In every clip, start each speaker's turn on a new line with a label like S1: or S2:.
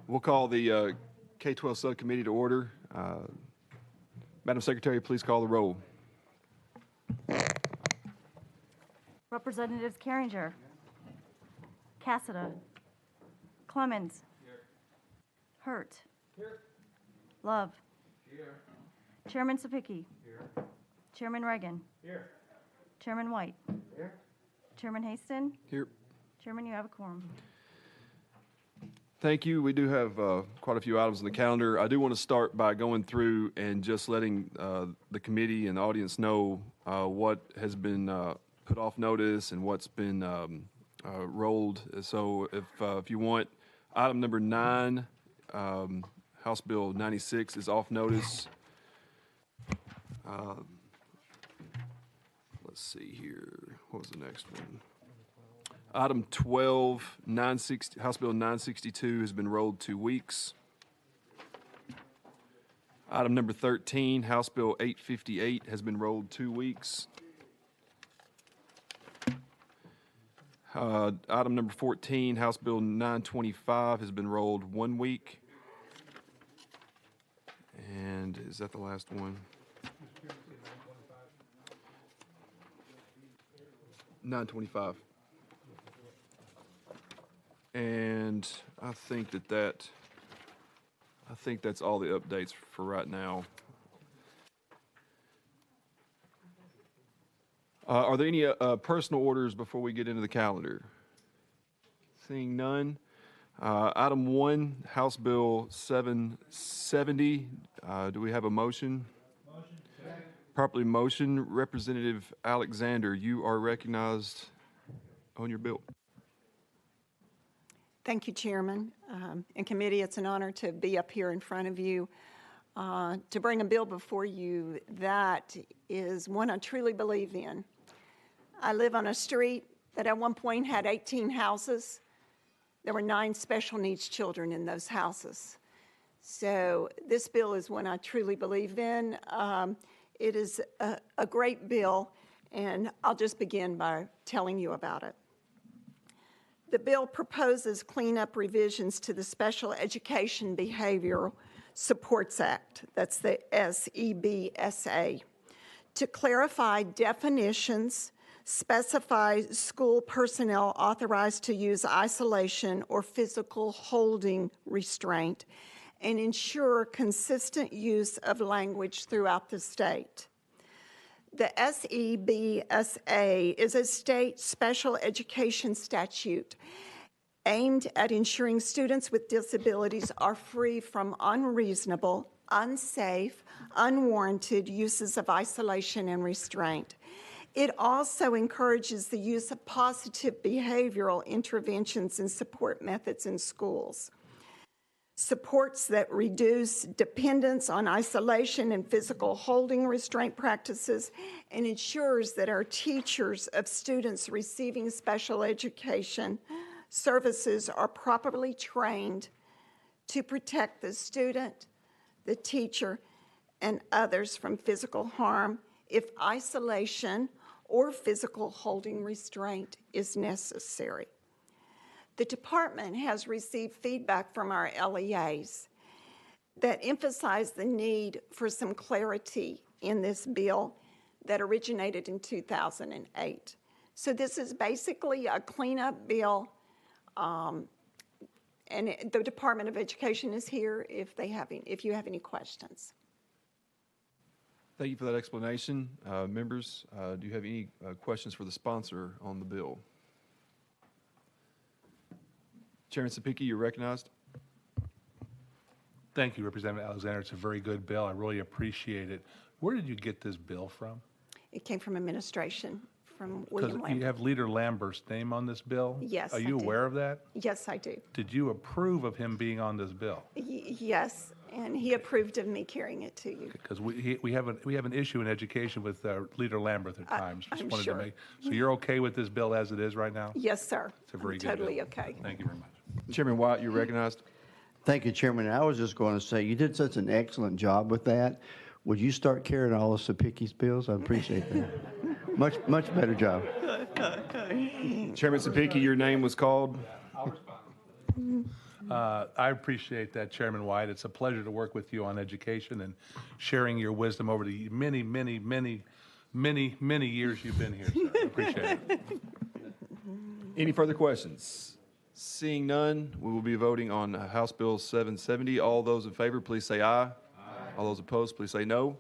S1: We'll call the K-12 Subcommittee to order. Madam Secretary, please call the roll.
S2: Representatives Carringer, Cassada, Clemens, Hurt, Love, Chairman Sapicki, Chairman Reagan, Chairman White, Chairman Haston,
S1: Here.
S2: Chairman, you have a quorum.
S1: Thank you. We do have quite a few items on the calendar. I do want to start by going through and just letting the committee and the audience know what has been put off notice and what's been rolled. So if you want, item number 9, House Bill 96 is off notice. Let's see here. What was the next one? Item 12, House Bill 962 has been rolled 2 weeks. Item number 13, House Bill 858 has been rolled 2 weeks. Item number 14, House Bill 925 has been rolled 1 week. And is that the last one? 925. And I think that's all the updates for right now. Are there any personal orders before we get into the calendar? Seeing none. Item 1, House Bill 770. Do we have a motion? Motion. Properly motion. Representative Alexander, you are recognized on your bill.
S3: Thank you, Chairman. And committee, it's an honor to be up here in front of you to bring a bill before you that is one I truly believe in. I live on a street that at one point had 18 houses. There were 9 special needs children in those houses. So this bill is one I truly believe in. It is a great bill, and I'll just begin by telling you about it. The bill proposes cleanup revisions to the Special Education Behavioral Supports Act, that's the SEBSA, to clarify definitions, specify school personnel authorized to use isolation or physical holding restraint, and ensure consistent use of language throughout the state. The SEBSA is a state special education statute aimed at ensuring students with disabilities are free from unreasonable, unsafe, unwarranted uses of isolation and restraint. It also encourages the use of positive behavioral interventions and support methods in schools. Supports that reduce dependence on isolation and physical holding restraint practices, and ensures that our teachers of students receiving special education services are properly trained to protect the student, the teacher, and others from physical harm if isolation or physical holding restraint is necessary. The department has received feedback from our LEAs that emphasize the need for some clarity in this bill that originated in 2008. So this is basically a cleanup bill, and the Department of Education is here if you have any questions.
S1: Thank you for that explanation. Members, do you have any questions for the sponsor on the bill? Chairman Sapicki, you're recognized.
S4: Thank you, Representative Alexander. It's a very good bill. I really appreciate it. Where did you get this bill from?
S3: It came from administration, from William
S4: Because
S3: Lambert.
S4: you have Leader Lambert's name on this bill?
S3: Yes,
S4: Are you aware of that?
S3: Yes, I do.
S4: Did you approve of him being on this bill?
S3: Yes, and he approved of me carrying it to you.
S4: Because we have an issue in education with Leader Lambert at times.
S3: I'm sure.
S4: So you're okay with this bill as it is right now?
S3: Yes, sir.
S4: It's a very
S3: I'm
S4: good
S3: totally
S4: bill.
S3: okay.
S4: Thank you very much.
S1: Chairman White, you're recognized.
S5: Thank you, Chairman. I was just going to say, you did such an excellent job with that. Would you start carrying all of Sapicki's bills? I appreciate that. Much better job.
S1: Chairman Sapicki, your name was called.
S4: I appreciate that, Chairman White. It's a pleasure to work with you on education and sharing your wisdom over the many, many, many, many, many years you've been here, sir. I appreciate it.
S1: Any further questions? Seeing none, we will be voting on House Bill 770. All those in favor, please say aye. Aye. All those opposed, please say no.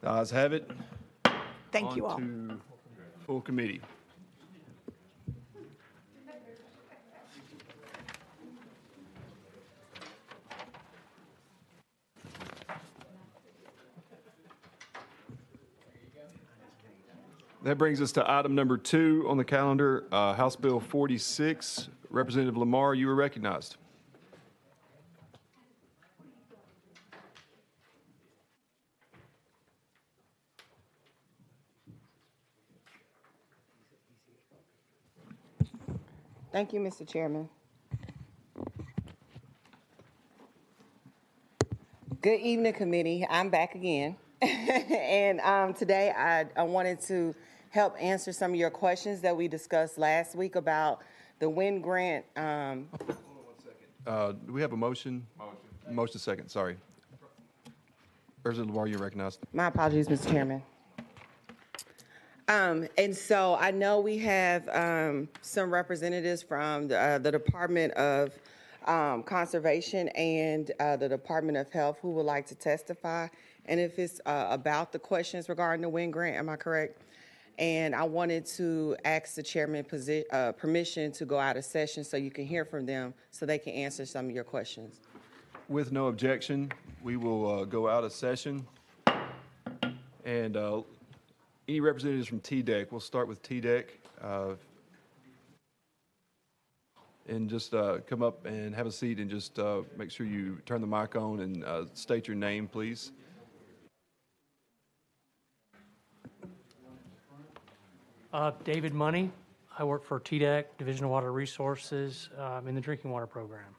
S1: The ayes have it.
S3: Thank you all.
S1: On to full committee. That brings us to item number 2 on the calendar, House Bill 46. Representative Lamar, you are recognized.
S6: Thank you, Mr. Chairman. Good evening, committee. I'm back again. And today I wanted to help answer some of your questions that we discussed last week about the WIN grant.
S1: Do we have a motion? Motion second, sorry. President Lamar, you're recognized.
S6: My apologies, Mr. Chairman. And so I know we have some representatives from the Department of Conservation and the Department of Health who would like to testify. And if it's about the questions regarding the WIN grant, am I correct? And I wanted to ask the chairman permission to go out of session so you can hear from them so they can answer some of your questions.
S1: With no objection, we will go out of session. And any representatives from TDEC, we'll start with TDEC. And just come up and have a seat and just make sure you turn the mic on and state your name, please.
S7: David Money. I work for TDEC, Division of Water Resources, in the drinking water program.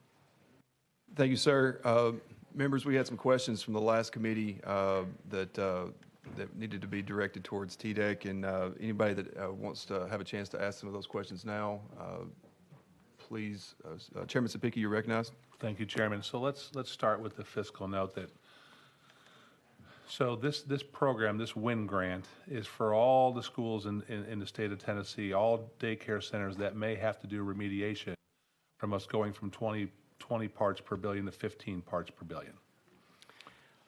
S1: Thank you, sir. Members, we had some questions from the last committee that needed to be directed towards TDEC, and anybody that wants to have a chance to ask some of those questions now, please. Chairman Sapicki, you're recognized.
S4: Thank you, Chairman. So let's start with the fiscal note that. So this program, this WIN grant, is for all the schools in the state of Tennessee, all daycare centers that may have to do remediation from us going from 20 parts per billion to 15 parts per billion.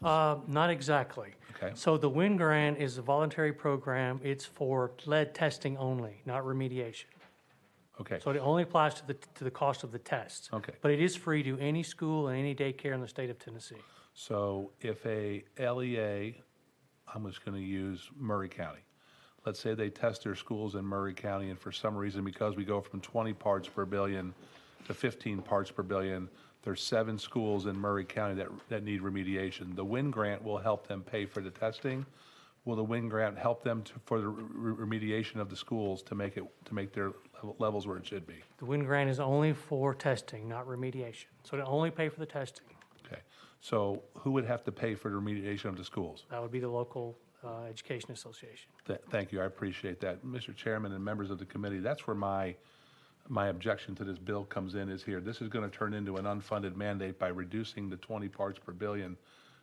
S7: Not exactly.
S4: Okay.
S7: So the WIN grant is a voluntary program. It's for lead testing only, not remediation.
S4: Okay.
S7: So it only applies to the cost of the tests.
S4: Okay.
S7: But it is free to any school and any daycare in the state of Tennessee.
S4: So if a LEA, I'm just going to use Murray County. Let's say they test their schools in Murray County, and for some reason, because we go from 20 parts per billion to 15 parts per billion, there's 7 schools in Murray County that need remediation. The WIN grant will help them pay for the testing. Will the WIN grant help them for the remediation of the schools to make their levels where it should be?
S7: The WIN grant is only for testing, not remediation. So they only pay for the testing.
S4: Okay. So who would have to pay for the remediation of the schools?
S7: That would be the local education association.
S4: Thank you. I appreciate that. Mr. Chairman and members of the committee, that's where my objection to this bill comes in is here. This is going to turn into an unfunded mandate by reducing the 20 parts per billion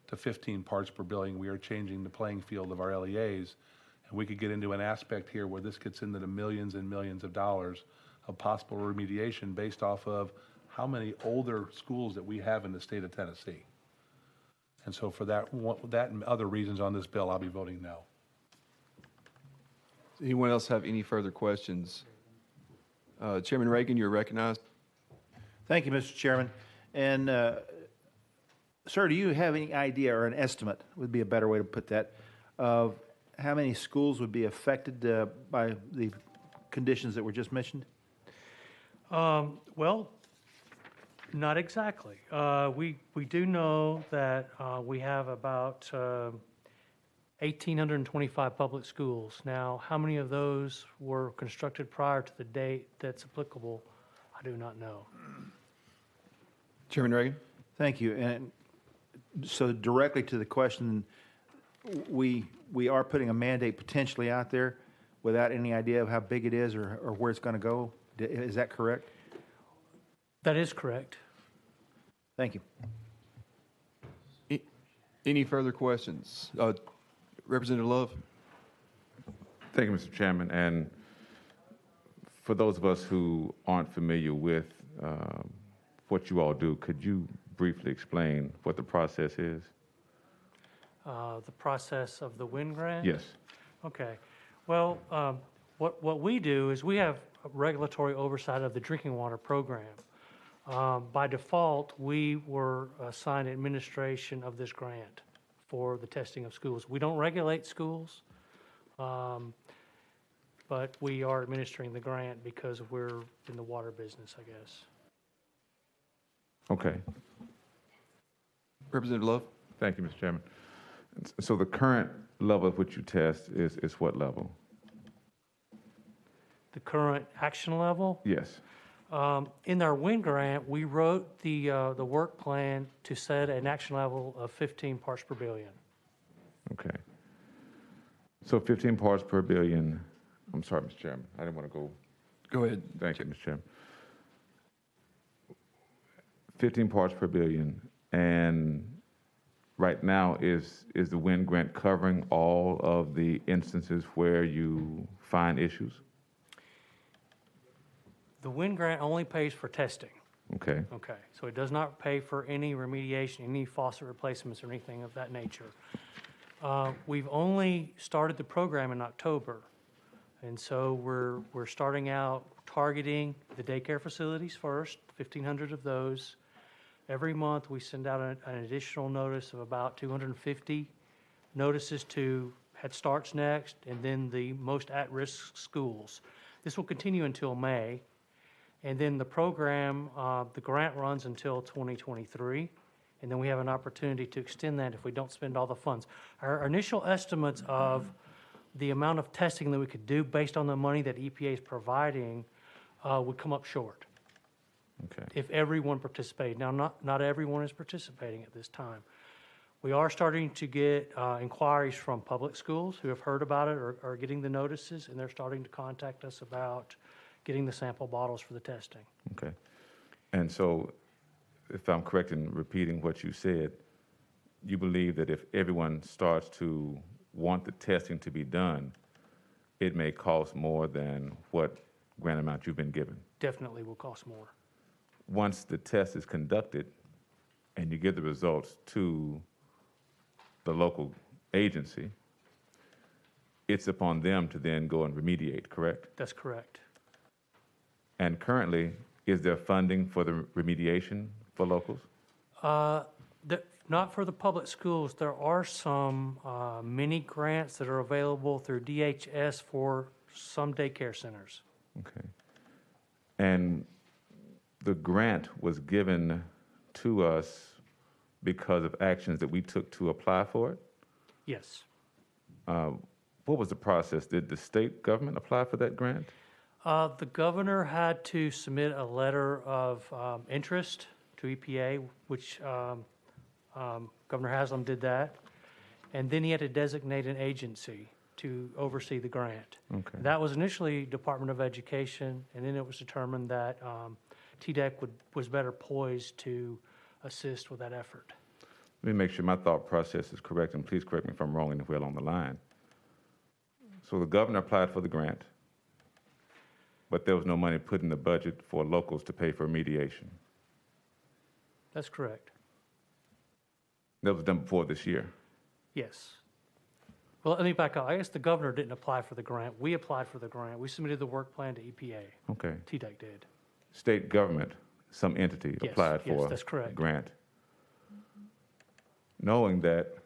S4: to 15 parts per billion. We are changing the playing field of our LEAs. And we could get into an aspect here where this gets into the millions and millions of dollars of possible remediation based off of how many older schools that we have in the state of Tennessee. And so for that and other reasons on this bill, I'll be voting no.
S1: Does anyone else have any further questions? Chairman Reagan, you're recognized.
S8: Thank you, Mr. Chairman. And, sir, do you have any idea or an estimate, would be a better way to put that, of how many schools would be affected by the conditions that were just mentioned?
S7: Well, not exactly. We do know that we have about 1,825 public schools. Now, how many of those were constructed prior to the date that's applicable, I do not know.
S1: Chairman Reagan.
S8: Thank you. And so directly to the question, we are putting a mandate potentially out there without any idea of how big it is or where it's going to go. Is that correct?
S7: That is correct.
S8: Thank you.
S1: Any further questions? Representative Love?
S9: Thank you, Mr. Chairman. And for those of us who aren't familiar with what you all do, could you briefly explain what the process is?
S7: The process of the WIN grant?
S9: Yes.
S7: Okay. Well, what we do is we have regulatory oversight of the drinking water program. By default, we were assigned administration of this grant for the testing of schools. We don't regulate schools, but we are administering the grant because we're in the water business, I guess.
S9: Okay.
S1: Representative Love?
S9: Thank you, Mr. Chairman. So the current level at which you test is what level?
S7: The current action level?
S9: Yes.
S7: In our WIN grant, we wrote the work plan to set an action level of 15 parts per billion.
S9: Okay. So 15 parts per billion. I'm sorry, Mr. Chairman. I didn't want to go.
S1: Go ahead.
S9: Thank you, Mr. Chairman. 15 parts per billion. And right now, is the WIN grant covering all of the instances where you find issues?
S7: The WIN grant only pays for testing.
S9: Okay.
S7: Okay, so it does not pay for any remediation, any faucet replacements or anything of that nature. We've only started the program in October, and so we're starting out targeting the daycare facilities first, 1,500 of those. Every month, we send out an additional notice of about 250 notices to Head Start's next, and then the most at-risk schools. This will continue until May. And then the program, the grant runs until 2023, and then we have an opportunity to extend that if we don't spend all the funds. Our initial estimates of the amount of testing that we could do based on the money that EPA is providing would come up short
S9: Okay.
S7: if everyone participated. Now, not everyone is participating at this time. We are starting to get inquiries from public schools who have heard about it or are getting the notices, and they're starting to contact us about getting the sample bottles for the testing.
S9: Okay. And so, if I'm correct in repeating what you said, you believe that if everyone starts to want the testing to be done, it may cost more than what grant amount you've been given?
S7: Definitely will cost more.
S9: Once the test is conducted and you give the results to the local agency, it's upon them to then go and remediate, correct?
S7: That's correct.
S9: And currently, is there funding for the remediation for locals?
S7: Not for the public schools. There are some mini grants that are available through DHS for some daycare centers.
S9: Okay. And the grant was given to us because of actions that we took to apply for it?
S7: Yes.
S9: What was the process? Did the state government apply for that grant?
S7: The governor had to submit a letter of interest to EPA, which Governor Haslam did that. And then he had to designate an agency to oversee the grant.
S9: Okay.
S7: That was initially Department of Education, and then it was determined that TDEC was better poised to assist with that effort.
S9: Let me make sure my thought process is correct, and please correct me if I'm wrong anywhere along the line. So the governor applied for the grant, but there was no money put in the budget for locals to pay for remediation.
S7: That's correct.
S9: That was done before this year.
S7: Yes. Well, let me back up. I guess the governor didn't apply for the grant. We applied for the grant. We submitted the work plan to EPA.
S9: Okay.
S7: TDEC did.
S9: State government, some entity
S7: Yes,
S9: applied
S7: yes,
S9: for
S7: that's correct.
S9: a grant, knowing that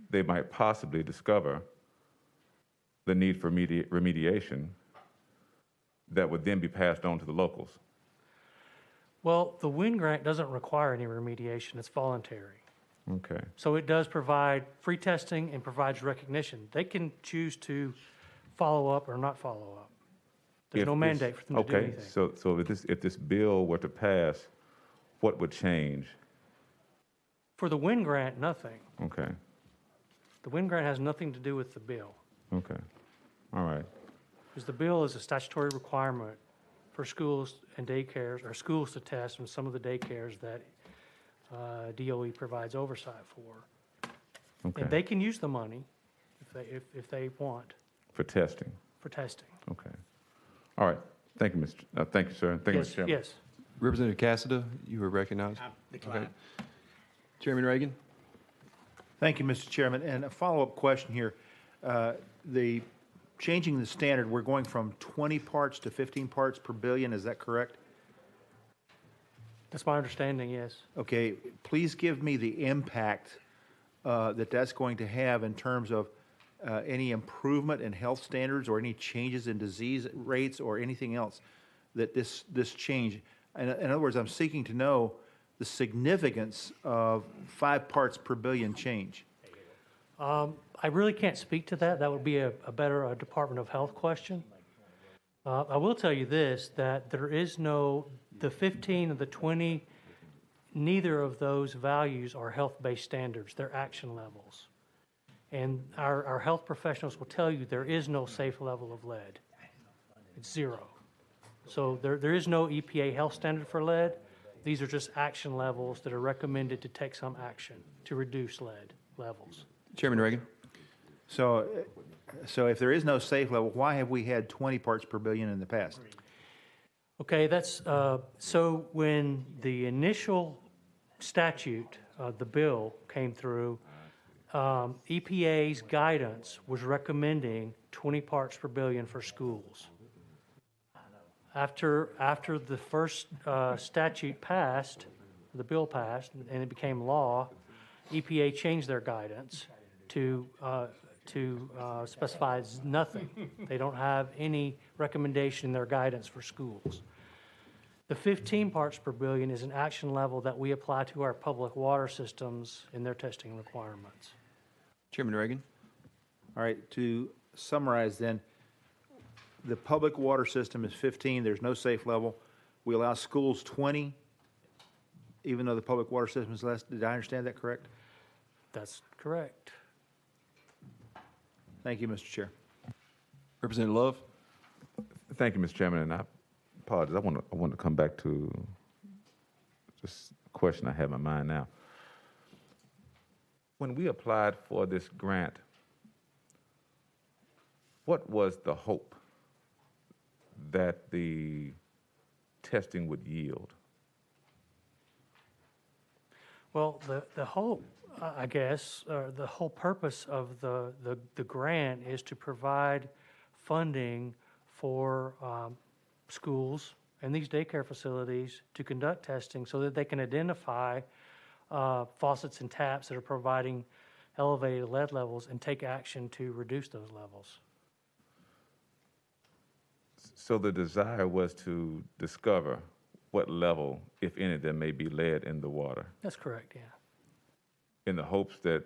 S9: they might possibly discover the need for remediation that would then be passed on to the locals.
S7: Well, the WIN grant doesn't require any remediation. It's voluntary.
S9: Okay.
S7: So it does provide free testing and provides recognition. They can choose to follow up or not follow up. There's no mandate for them to do anything.
S9: Okay, so if this bill were to pass, what would change?
S7: For the WIN grant, nothing.
S9: Okay,
S7: The WIN grant has nothing to do with the bill,
S9: okay, all right,
S7: because the bill is a statutory requirement for schools and daycares, or schools to test, and some of the daycares that DOE provides oversight for.
S9: Okay.
S7: And they can use the money if they want
S9: For testing.
S7: for testing.
S9: Okay. All right. Thank you, thank you, sir. Thank you, Mr. Chairman.
S7: Yes.
S1: Representative Cassada, you were recognized. Okay. Chairman Reagan?
S8: Thank you, Mr. Chairman. And a follow-up question here. The changing the standard, we're going from 20 parts to 15 parts per billion, is that correct?
S7: That's my understanding, yes.
S8: Okay, please give me the impact that's going to have in terms of any improvement in health standards or any changes in disease rates or anything else that this change. In other words, I'm seeking to know the significance of 5 parts per billion change.
S7: I really can't speak to that. That would be a better Department of Health question. I will tell you this, that there is the 15 and the 20, neither of those values are health-based standards. They're action levels. And our health professionals will tell you there is no safe level of lead. It's 0. So there is no EPA health standard for lead. These are just action levels that are recommended to take some action to reduce lead levels.
S1: Chairman Reagan?
S8: So if there is no safe level, why have we had 20 parts per billion in the past?
S7: Okay, that's, so when the initial statute, the bill came through, EPA's guidance was recommending 20 parts per billion for schools. After the first statute passed, the bill passed, and it became law, EPA changed their guidance to specify nothing. They don't have any recommendation in their guidance for schools. The 15 parts per billion is an action level that we apply to our public water systems in their testing requirements.
S1: Chairman Reagan?
S8: All right, to summarize then, the public water system is 15, there's no safe level. We allow schools 20, even though the public water system is less. Did I understand that correct?
S7: That's correct.
S8: Thank you, Mr. Chair.
S1: Representative Love?
S9: Thank you, Mr. Chairman, and I apologize. I want to come back to just a question I have in my mind now. When we applied for this grant, what was the hope that the testing would yield?
S7: Well, the whole, I guess, the whole purpose of the grant is to provide funding for schools and these daycare facilities to conduct testing so that they can identify faucets and taps that are providing elevated lead levels and take action to reduce those levels.
S9: So the desire was to discover what level, if any, there may be lead in the water,
S7: That's correct, yeah.
S9: in the hopes that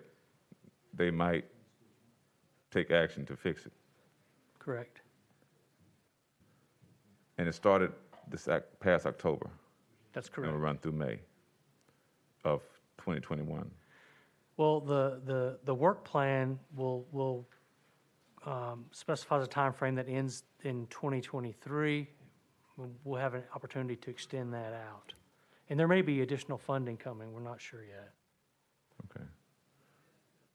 S9: they might take action to fix it.
S7: Correct.
S9: And it started this past October.
S7: That's
S9: And
S7: correct.
S9: will run through May of 2021.
S7: Well, the work plan will specify the time frame that ends in 2023. We'll have an opportunity to extend that out. And there may be additional funding coming. We're not sure yet.
S9: Okay.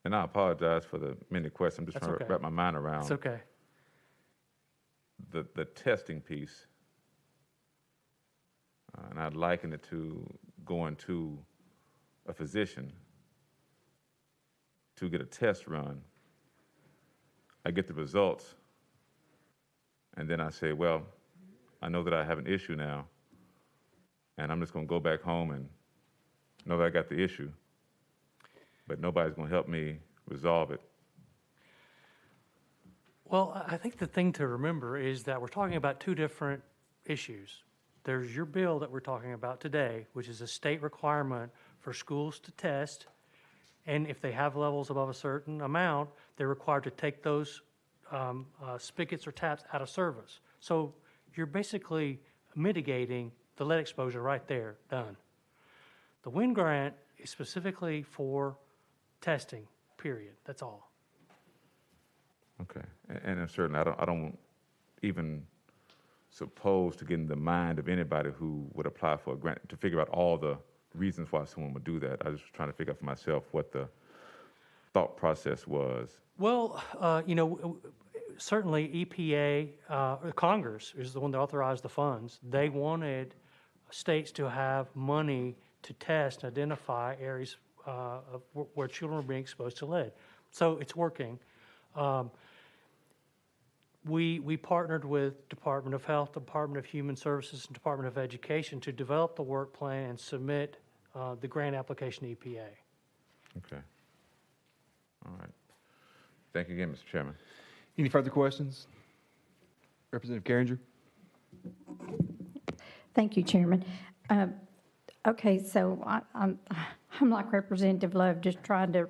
S9: And I apologize for the many questions. I'm just
S7: That's
S9: trying to
S7: okay.
S9: wrap my mind around
S7: It's okay.
S9: the testing piece. And I'd liken it to going to a physician to get a test run. I get the results, and then I say, well, I know that I have an issue now, and I'm just going to go back home and know that I got the issue, but nobody's going to help me resolve it.
S7: Well, I think the thing to remember is that we're talking about two different issues. There's your bill that we're talking about today, which is a state requirement for schools to test, and if they have levels above a certain amount, they're required to take those spigots or taps out of service. So you're basically mitigating the lead exposure right there, done. The WIN grant is specifically for testing, period. That's all.
S9: Okay, and I'm certain I don't even suppose to get in the mind of anybody who would apply for a grant to figure out all the reasons why someone would do that. I was just trying to figure out for myself what the thought process was.
S7: Well, certainly EPA, or Congress is the one that authorized the funds. They wanted states to have money to test and identify areas of where children are being exposed to lead. So it's working. We partnered with Department of Health, Department of Human Services, and Department of Education to develop the work plan and submit the grant application to EPA.
S9: Okay. All right. Thank you again, Mr. Chairman.
S1: Any further questions? Representative Carringer?
S10: Thank you, Chairman. Okay, so I'm like Representative Love, just trying to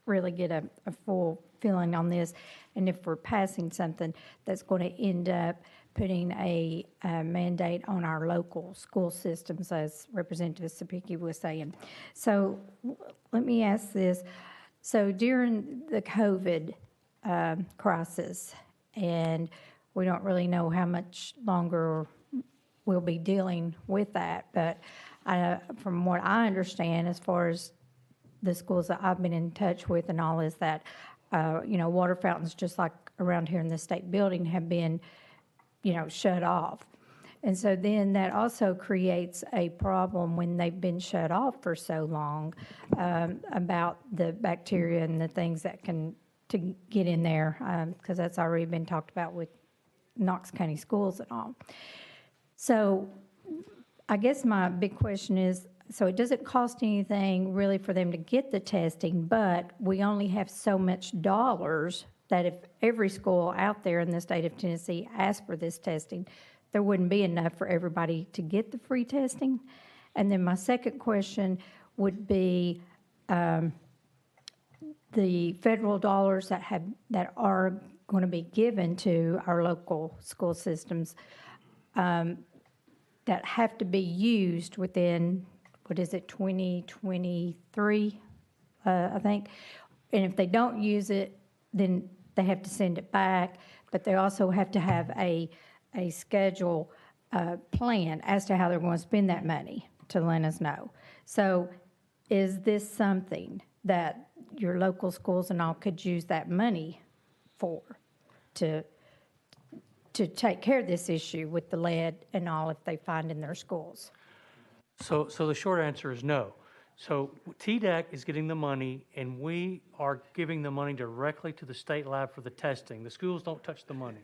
S10: really get a full feeling on this. And if we're passing something that's going to end up putting a mandate on our local school systems, as Representative Sapicki was saying. So let me ask this. So during the COVID crisis, and we don't really know how much longer we'll be dealing with that, but from what I understand, as far as the schools that I've been in touch with and all, is that, water fountains, just like around here in the state building, have been, shut off. And so then that also creates a problem when they've been shut off for so long about the bacteria and the things that can to get in there, because that's already been talked about with Knox County schools and all. So I guess my big question is, so it doesn't cost anything really for them to get the testing, but we only have so much dollars that if every school out there in the state of Tennessee asked for this testing, there wouldn't be enough for everybody to get the free testing. And then my second question would be the federal dollars that are going to be given to our local school systems that have to be used within, 2023, I think. And if they don't use it, then they have to send it back. But they also have to have a schedule plan as to how they're going to spend that money to let us know. So is this something that your local schools and all could use that money for to take care of this issue with the lead and all if they find in their schools?
S7: So the short answer is no. So TDEC is getting the money, and we are giving the money directly to the state lab for the testing. The schools don't touch the money.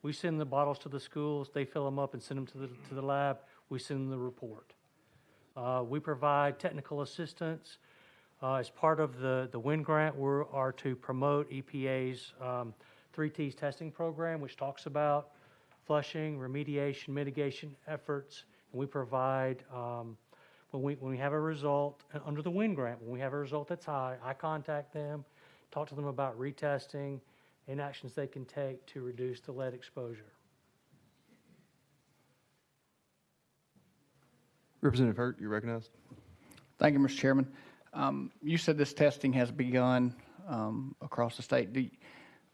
S7: We send the bottles to the schools, they fill them up and send them to the lab, we send them the report. We provide technical assistance. As part of the WIN grant, we are to promote EPA's 3Ts testing program, which talks about flushing, remediation, mitigation efforts. And we provide, when we have a result, under the WIN grant, when we have a result that's high, I contact them, talk to them about retesting and actions they can take to reduce the lead exposure.
S1: Representative Hurt, you're recognized.
S11: Thank you, Mr. Chairman. You said this testing has begun across the state.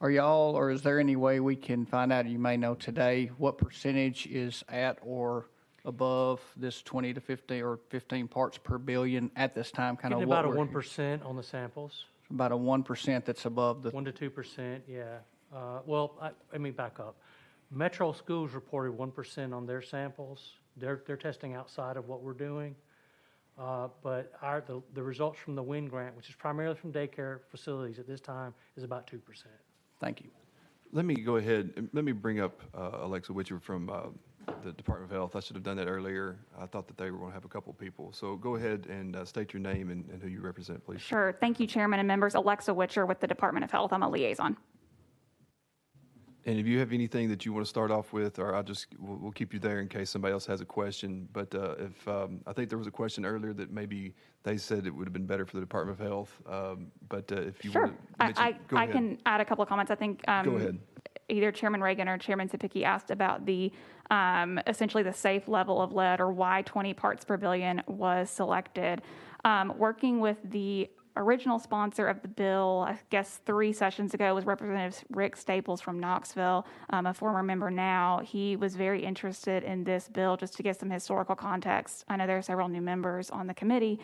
S11: Are y'all, or is there any way we can find out, you may know today, what percentage is at or above this 20 to 50 or 15 parts per billion at this time? Kind of
S7: Getting
S11: what
S7: about a
S11: we're
S7: 1% on the samples.
S11: About a 1% that's above the
S7: 1 to 2%, yeah. Let me back up. Metro Schools reported 1% on their samples. They're testing outside of what we're doing. But the results from the WIN grant, which is primarily from daycare facilities at this time, is about 2%.
S11: Thank you.
S1: Let me go ahead and let me bring up Alexa Witcher from the Department of Health. I should have done that earlier. I thought that they were going to have a couple of people. So go ahead and state your name and who you represent, please.
S12: Sure. Thank you, Chairman and members. Alexa Witcher with the Department of Health. I'm a liaison.
S1: And if you have anything that you want to start off with, or we'll keep you there in case somebody else has a question. But if I think there was a question earlier that maybe they said it would have been better for the Department of Health. But if you
S12: Sure.
S1: want to mention, go ahead.
S12: I can add a couple of comments. I think
S1: Go ahead.
S12: either Chairman Reagan or Chairman Sapicki asked about the essentially the safe level of lead, or why 20 parts per billion was selected. Working with the original sponsor of the bill, I guess 3 sessions ago, was Representative Rick Staples from Knoxville, a former member now. He was very interested in this bill. Just to give some historical context, I know there are several new members on the committee,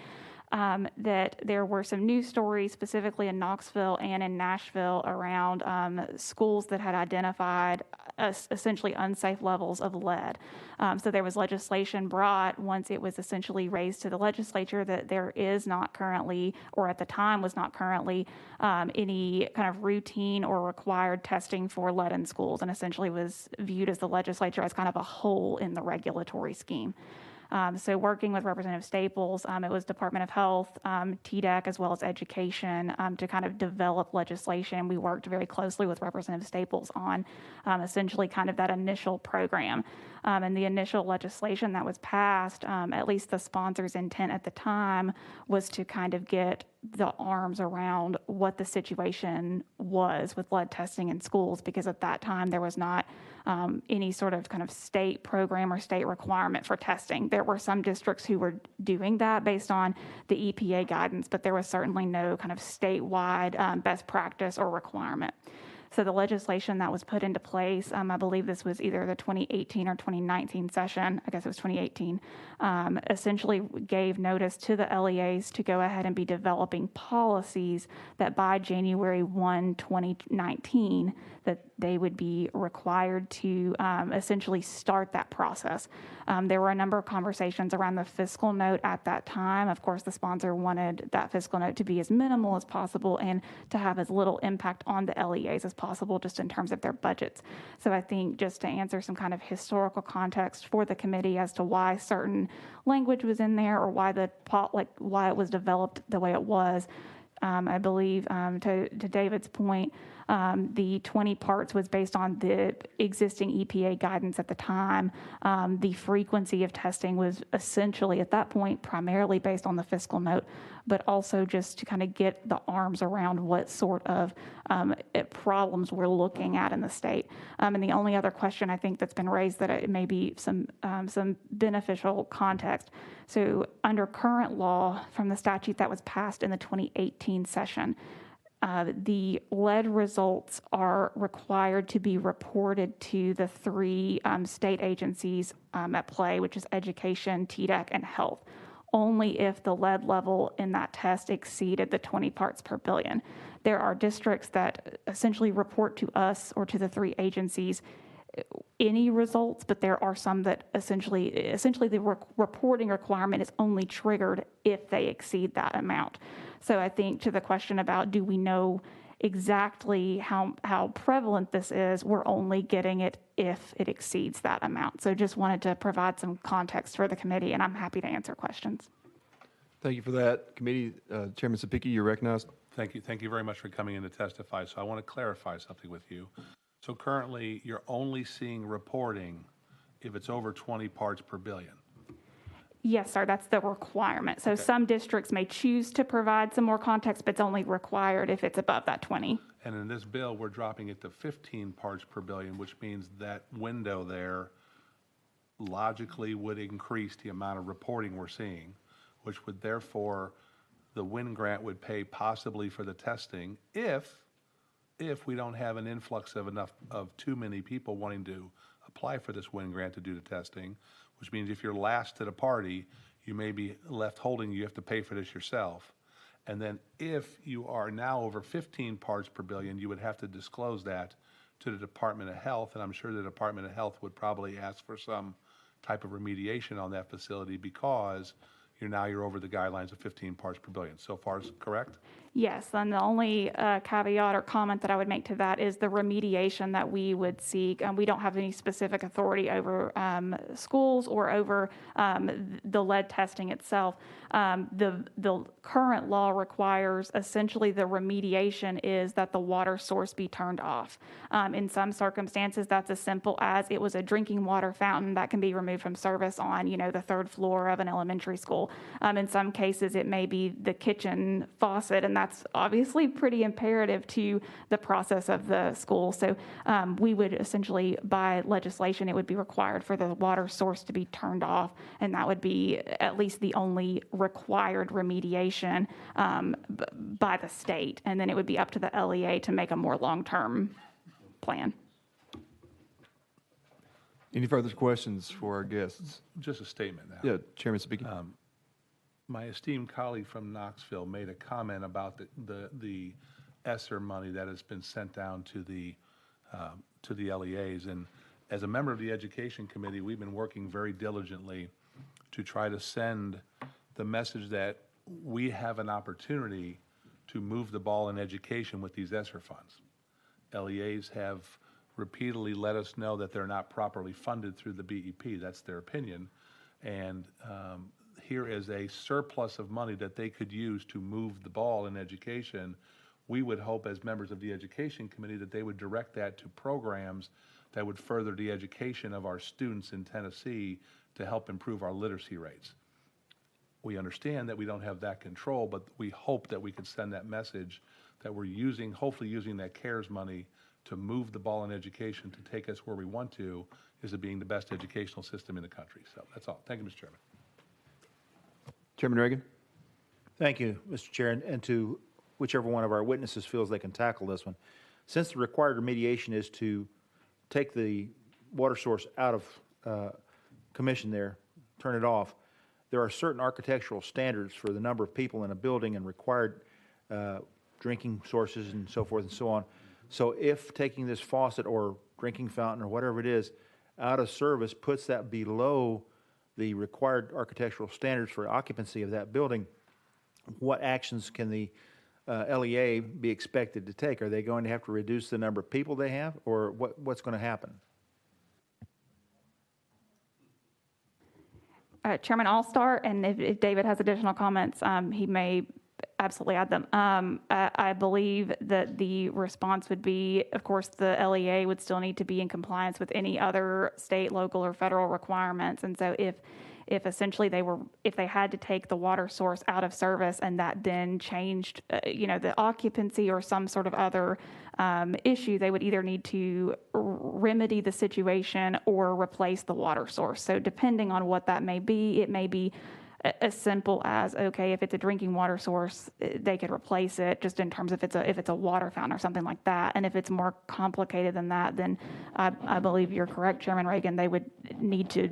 S12: that there were some news stories specifically in Knoxville and in Nashville around schools that had identified essentially unsafe levels of lead. So there was legislation brought once it was essentially raised to the legislature that there is not currently, or at the time was not currently, any kind of routine or required testing for lead in schools, and essentially was viewed as the legislature as kind of a hole in the regulatory scheme. So working with Representative Staples, it was Department of Health, TDEC, as well as Education, to kind of develop legislation. We worked very closely with Representative Staples on essentially kind of that initial program. And the initial legislation that was passed, at least the sponsor's intent at the time, was to kind of get the arms around what the situation was with lead testing in schools, because at that time there was not any sort of kind of state program or state requirement for testing. There were some districts who were doing that based on the EPA guidance, but there was certainly no kind of statewide best practice or requirement. So the legislation that was put into place, I believe this was either the 2018 or 2019 session, I guess it was 2018, essentially gave notice to the LEAs to go ahead and be developing policies that by January 1, 2019, that they would be required to essentially start that process. There were a number of conversations around the fiscal note at that time. Of course, the sponsor wanted that fiscal note to be as minimal as possible and to have as little impact on the LEAs as possible, just in terms of their budgets. So I think just to answer some kind of historical context for the committee as to why certain language was in there or why why it was developed the way it was, I believe to David's point, the 20 parts was based on the existing EPA guidance at the time. The frequency of testing was essentially at that point primarily based on the fiscal note, but also just to kind of get the arms around what sort of problems we're looking at in the state. And the only other question I think that's been raised that it may be some beneficial context. So under current law from the statute that was passed in the 2018 session, the lead results are required to be reported to the 3 state agencies at play, which is Education, TDEC, and Health, only if the lead level in that test exceeded the 20 parts per billion. There are districts that essentially report to us or to the 3 agencies any results, but there are some that essentially the reporting requirement is only triggered if they exceed that amount. So I think to the question about do we know exactly how prevalent this is, we're only getting it if it exceeds that amount. So just wanted to provide some context for the committee, and I'm happy to answer questions.
S1: Thank you for that. Committee Chairman Sapicki, you're recognized.
S4: Thank you. Thank you very much for coming in to testify. So I want to clarify something with you. So currently, you're only seeing reporting if it's over 20 parts per billion.
S12: Yes, sir, that's the requirement. So some districts may choose to provide some more context, but it's only required if it's above that 20.
S4: And in this bill, we're dropping it to 15 parts per billion, which means that window there logically would increase the amount of reporting we're seeing, which would therefore, the WIN grant would pay possibly for the testing if we don't have an influx of too many people wanting to apply for this WIN grant to do the testing, which means if you're last to the party, you may be left holding, you have to pay for this yourself. And then if you are now over 15 parts per billion, you would have to disclose that to the Department of Health, and I'm sure the Department of Health would probably ask for some type of remediation on that facility because you're over the guidelines of 15 parts per billion. So far, is correct?
S12: Yes, and the only caveat or comment that I would make to that is the remediation that we would seek. We don't have any specific authority over schools or over the lead testing itself. The current law requires essentially the remediation is that the water source be turned off. In some circumstances, that's as simple as it was a drinking water fountain that can be removed from service on, the 3rd floor of an elementary school. In some cases, it may be the kitchen faucet, and that's obviously pretty imperative to the process of the school. So we would essentially, by legislation, it would be required for the water source to be turned off, and that would be at least the only required remediation by the state. And then it would be up to the LEA to make a more long-term plan.
S1: Any further questions for our guests?
S4: Just a statement now.
S1: Yeah, Chairman speaking.
S4: My esteemed colleague from Knoxville made a comment about the ESSER money that has been sent down to the LEAs. And as a member of the Education Committee, we've been working very diligently to try to send the message that we have an opportunity to move the ball in education with these ESSER funds. LEAs have repeatedly let us know that they're not properly funded through the BEP. That's their opinion. And here is a surplus of money that they could use to move the ball in education. We would hope, as members of the Education Committee, that they would direct that to programs that would further the education of our students in Tennessee to help improve our literacy rates. We understand that we don't have that control, but we hope that we could send that message that we're using, hopefully using that CARES money to move the ball in education to take us where we want to, is it being the best educational system in the country. So that's all. Thank you, Mr. Chairman.
S1: Chairman Reagan?
S8: Thank you, Mr. Chair, and to whichever one of our witnesses feels they can tackle this one. Since the required remediation is to take the water source out of commission there, turn it off, there are certain architectural standards for the number of people in a building and required drinking sources and so forth and so on. So if taking this faucet or drinking fountain or whatever it is out of service puts that below the required architectural standards for occupancy of that building, what actions can the LEA be expected to take? Are they going to have to reduce the number of people they have, or what's going to happen?
S12: Chairman, I'll start, and if David has additional comments, he may absolutely add them. I believe that the response would be, of course, the LEA would still need to be in compliance with any other state, local, or federal requirements. And so if essentially if they had to take the water source out of service and that then changed, the occupancy or some sort of other issue, they would either need to remedy the situation or replace the water source. So depending on what that may be, it may be as simple as, okay, if it's a drinking water source, they could replace it just in terms of if it's a water fountain or something like that. And if it's more complicated than that, then I believe you're correct, Chairman Reagan, they would need to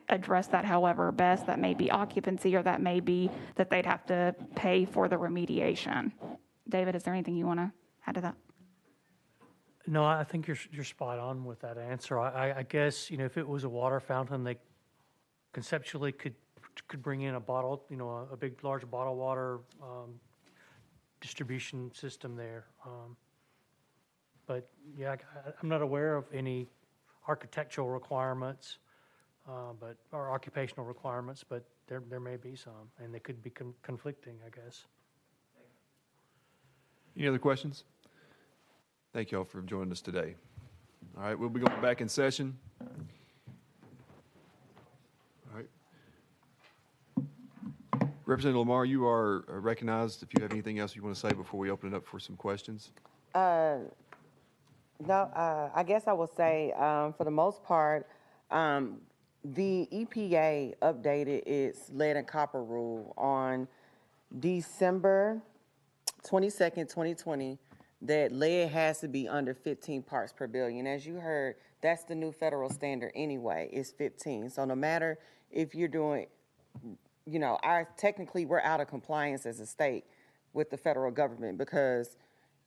S12: address that however best. That may be occupancy, or that may be that they'd have to pay for the remediation. David, is there anything you want to add to that?
S7: No, I think you're spot on with that answer. I guess, if it was a water fountain, they conceptually could bring in a bottle, a big, large bottled water distribution system there. But yeah, I'm not aware of any architectural requirements, or occupational requirements, but there may be some, and they could be conflicting, I guess.
S1: Any other questions? Thank you all for joining us today. All right, we'll be going back in session. All right. Representative Lamar, you are recognized if you have anything else you want to say before we open it up for some questions.
S6: No, I guess I will say, for the most part, the EPA updated its lead and copper rule on December 22nd, 2020, that lead has to be under 15 parts per billion. As you heard, that's the new federal standard anyway, is 15. So no matter if you're doing, technically we're out of compliance as a state with the federal government, because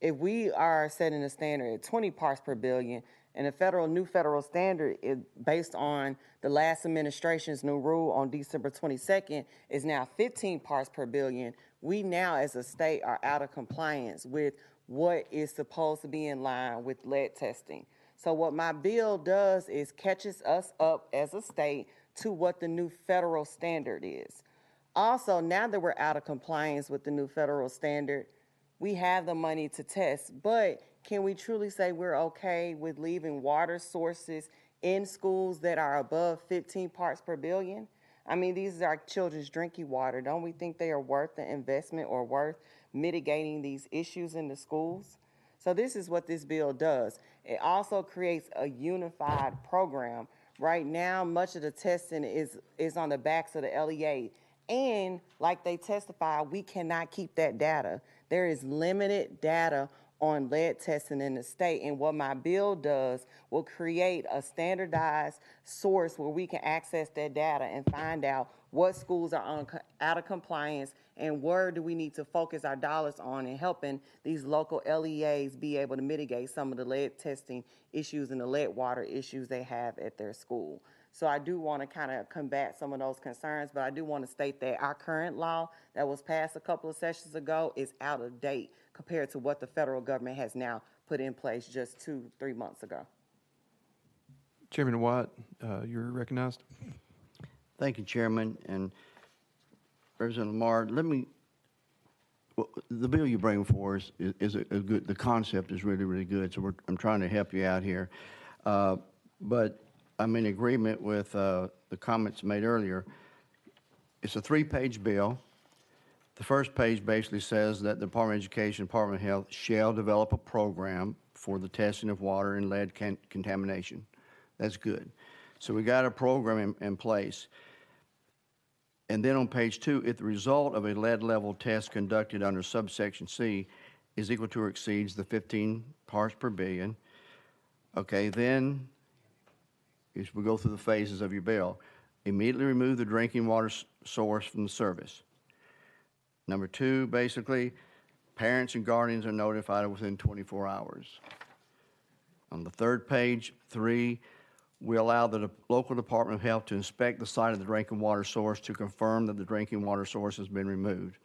S6: if we are setting a standard at 20 parts per billion, and the new federal standard is based on the last administration's new rule on December 22nd is now 15 parts per billion, we now as a state are out of compliance with what is supposed to be in line with lead testing. So what my bill does is catches us up as a state to what the new federal standard is. Also, now that we're out of compliance with the new federal standard, we have the money to test, but can we truly say we're okay with leaving water sources in schools that are above 15 parts per billion? I mean, these are our children's drinking water. Don't we think they are worth the investment or worth mitigating these issues in the schools? So this is what this bill does. It also creates a unified program. Right now, much of the testing is on the backs of the LEA. And like they testify, we cannot keep that data. There is limited data on lead testing in the state. And what my bill does will create a standardized source where we can access that data and find out what schools are out of compliance and where do we need to focus our dollars on in helping these local LEAs be able to mitigate some of the lead testing issues and the lead water issues they have at their school. So I do want to kind of combat some of those concerns, but I do want to state that our current law that was passed a couple of sessions ago is out of date compared to what the federal government has now put in place just 2-3 months ago.
S1: Chairman White, you're recognized.
S5: Thank you, Chairman. And Representative Lamar, the bill you bring for us is a good, the concept is really, really good. So I'm trying to help you out here. But I'm in agreement with the comments made earlier. It's a 3-page bill. The first page basically says that the Department of Education, Department of Health shall develop a program for the testing of water and lead contamination. That's good. So we got a program in place. And then on page 2, if the result of a lead level test conducted under subsection C is equal to or exceeds the 15 parts per billion, okay, then as we go through the phases of your bill, immediately remove the drinking water source from the service. Number 2, basically, parents and guardians are notified within 24 hours. On the third page, 3, we allow the local Department of Health to inspect the site of the drinking water source to confirm that the drinking water source has been removed.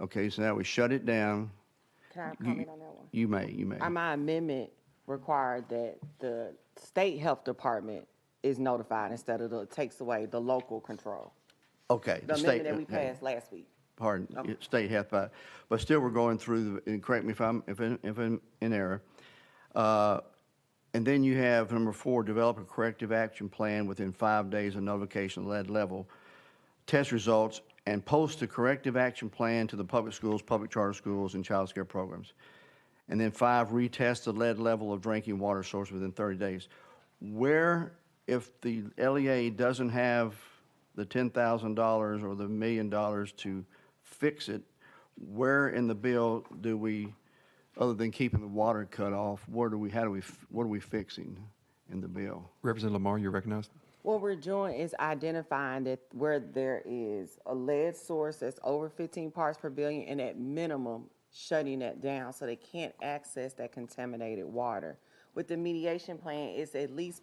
S5: Okay, so now we shut it down.
S6: Can I comment on that one?
S5: You may.
S6: My amendment required that the state health department is notified instead of takes away the local control.
S5: Okay.
S6: The amendment that we passed last week.
S5: Pardon, state health, but still we're going through, and correct me if I'm in error. And then you have number 4, develop a corrective action plan within 5 days of notification of lead level test results and post the corrective action plan to the public schools, public charter schools, and child care programs. And then 5, retest the lead level of drinking water source within 30 days. Where, if the LEA doesn't have the $10,000 or the $1 million to fix it, where in the bill do we, other than keeping the water cut off, what are we fixing in the bill?
S1: Representative Lamar, you're recognized.
S6: What we're doing is identifying that where there is a lead source that's over 15 parts per billion, and at minimum, shutting that down so they can't access that contaminated water. With the mediation plan, it's at least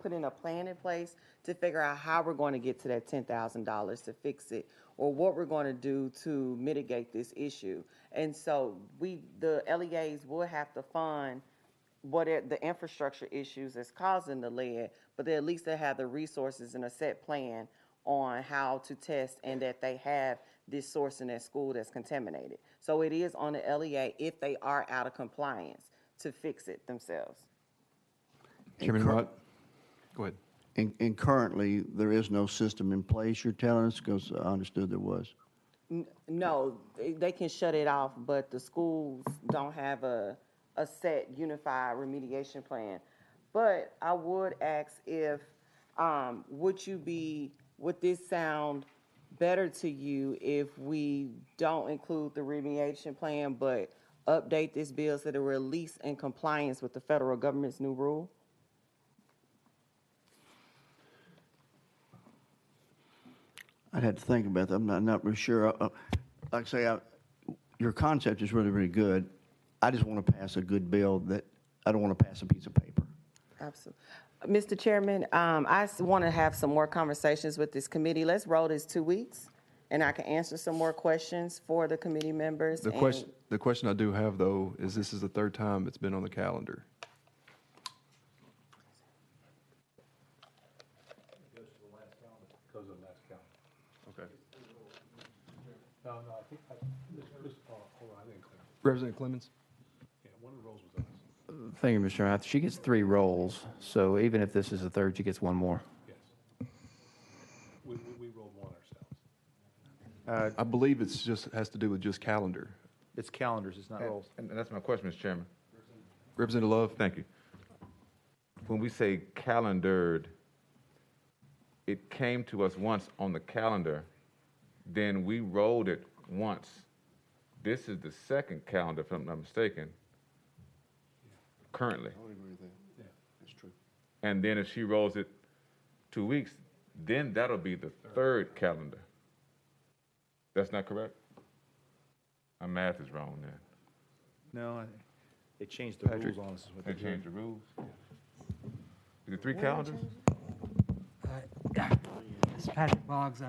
S6: putting a plan in place to figure out how we're going to get to that $10,000 to fix it, or what we're going to do to mitigate this issue. And so the LEAs will have to fund the infrastructure issues that's causing the lead, but at least they have the resources and a set plan on how to test and that they have this source in their school that's contaminated. So it is on the LEA if they are out of compliance to fix it themselves.
S1: Chairman White, go ahead.
S5: And currently, there is no system in place, you're telling us, because I understood there was.
S6: No, they can shut it off, but the schools don't have a set unified remediation plan. But I would ask if, would this sound better to you if we don't include the remediation plan, but update this bill so that we're at least in compliance with the federal government's new rule?
S5: I'd have to think about that. I'm not really sure. Like I say, your concept is really, really good. I just want to pass a good bill that I don't want to pass a piece of paper.
S6: Absolutely. Mr. Chairman, I want to have some more conversations with this committee. Let's roll this 2 weeks, and I can answer some more questions for the committee members.
S1: The question I do have, though, is this is the 3rd time it's been on the calendar. Okay.
S4: No, I think, hold on, I didn't clear.
S1: Representative Clemens?
S4: Yeah, one of the rolls was us.
S13: Thank you, Mr. Chairman. She gets 3 rolls, so even if this is the 3rd, she gets 1 more.
S4: Yes. We rolled one ourselves.
S1: I believe it's just, has to do with just calendar.
S8: It's calendars, it's not rolls.
S9: And that's my question, Mr. Chairman.
S1: Representative Love?
S9: Thank you. When we say calendared, it came to us once on the calendar, then we rolled it once. This is the second calendar, if I'm not mistaken, currently.
S5: I would agree with that.
S4: Yeah.
S5: That's true.
S9: And then if she rolls it 2 weeks, then that'll be the third calendar. That's not correct? My math is wrong then.
S8: No, they changed the
S1: Patrick.
S8: rules on us. is what
S9: They
S8: they're doing.
S9: changed the rules? Is it 3 calendars?
S13: This is Patrick Boggs,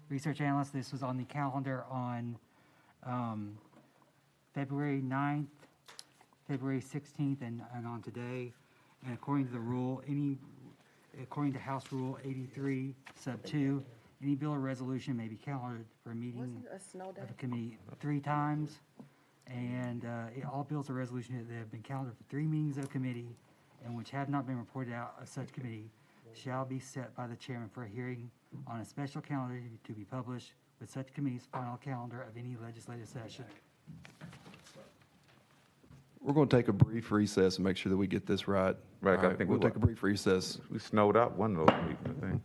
S13: research analyst. This was on the calendar on February 9th, February 16th, and on today. And according to the rule, according to House Rule 83, Sub 2, any bill or resolution may be calendared for a meeting
S6: Wasn't it a snow day?
S13: of the committee 3 times. And all bills or resolutions that have been calendared for 3 meetings of committee and which have not been reported out of such committee shall be set by the chairman for a hearing on a special calendar to be published with such committee's final calendar of any legislative session.
S1: We're going to take a brief recess and make sure that we get this right.
S9: Right,
S1: All
S9: I think we
S1: we'll take a
S9: will.
S1: brief recess.
S9: We snowed out one of those meetings, I think.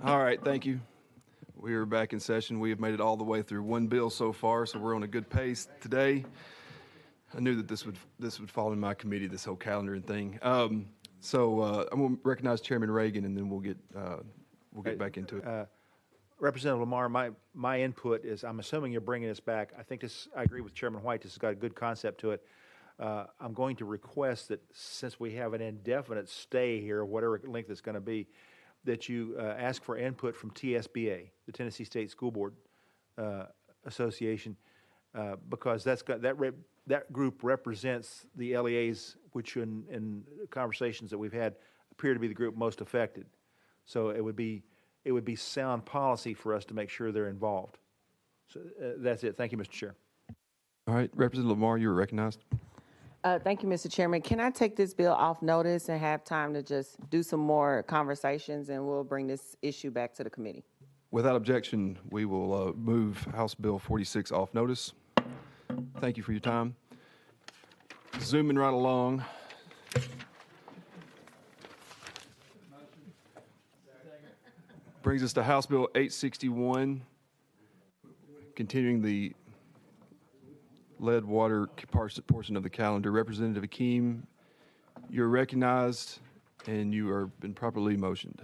S1: All right, thank you. We are back in session. We have made it all the way through one bill so far, so we're on a good pace today. I knew that this would fall in my committee, this whole calendar and thing. I'm going to recognize Chairman Reagan, and then we'll get back into it.
S8: Representative Lamar, my input is, I'm assuming you're bringing this back. I agree with Chairman White, this has got a good concept to it. I'm going to request that since we have an indefinite stay here, whatever length it's going to be, that you ask for input from TSBA, the Tennessee State School Board Association, because that group represents the LEAs, which in conversations that we've had appear to be the group most affected. So it would be sound policy for us to make sure they're involved. So that's it. Thank you, Mr. Chair.
S1: All right, Representative Lamar, you're recognized.
S6: Thank you, Mr. Chairman. Can I take this bill off notice and have time to just do some more conversations, and we'll bring this issue back to the committee?
S1: Without objection, we will move House Bill 46 off notice. Thank you for your time. Zooming right along. Brings us to House Bill 861, continuing the lead water portion of the calendar. Representative Akeem, you're recognized, and you are been properly motioned.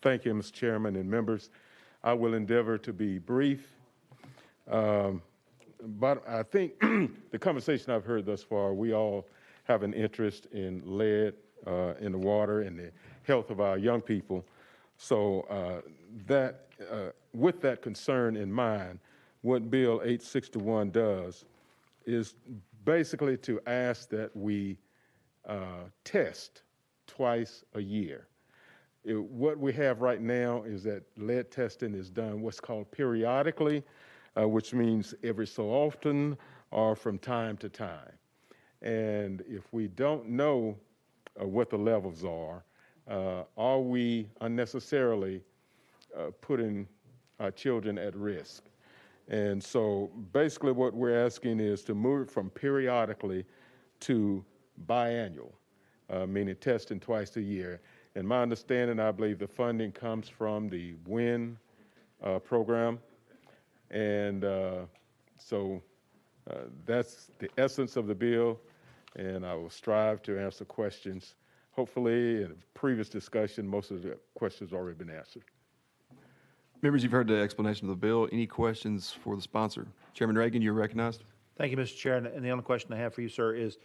S14: Thank you, Mr. Chairman and members. I will endeavor to be brief, but I think the conversation I've heard thus far, we all have an interest in lead in the water and the health of our young people. So with that concern in mind, what Bill 861 does is basically to ask that we test twice a year. What we have right now is that lead testing is done what's called periodically, which means every so often or from time to time. And if we don't know what the levels are we unnecessarily putting our children at risk? And so basically what we're asking is to move it from periodically to biannual, meaning testing twice a year. And my understanding, I believe the funding comes from the WIN program. And so that's the essence of the bill, and I will strive to answer questions. Hopefully, in a previous discussion, most of the questions have already been answered.
S1: Members, you've heard the explanation of the bill. Any questions for the sponsor? Chairman Reagan, you're recognized.
S8: Thank you, Mr. Chair. And the only question I have for you, sir, is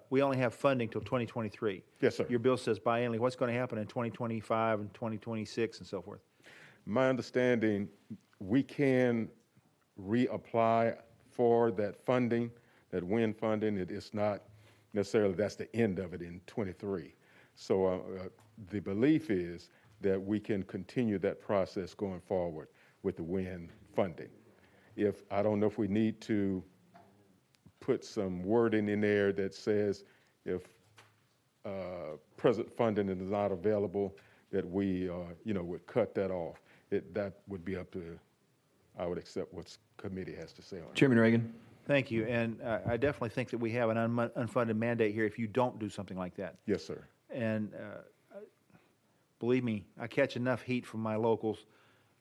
S8: we only have funding till 2023.
S14: Yes, sir.
S8: Your bill says biannually. What's going to happen in 2025 and 2026 and so forth?
S14: My understanding, we can reapply for that funding, that WIN funding. It is not necessarily that's the end of it in 23. So the belief is that we can continue that process going forward with the WIN funding. I don't know if we need to put some wording in there that says if present funding is not available, that we would cut that off. That would be up to, I would accept what committee has to say on it.
S1: Chairman Reagan.
S8: Thank you. And I definitely think that we have an unfunded mandate here if you don't do something like that.
S14: Yes, sir.
S8: And believe me, I catch enough heat from my locals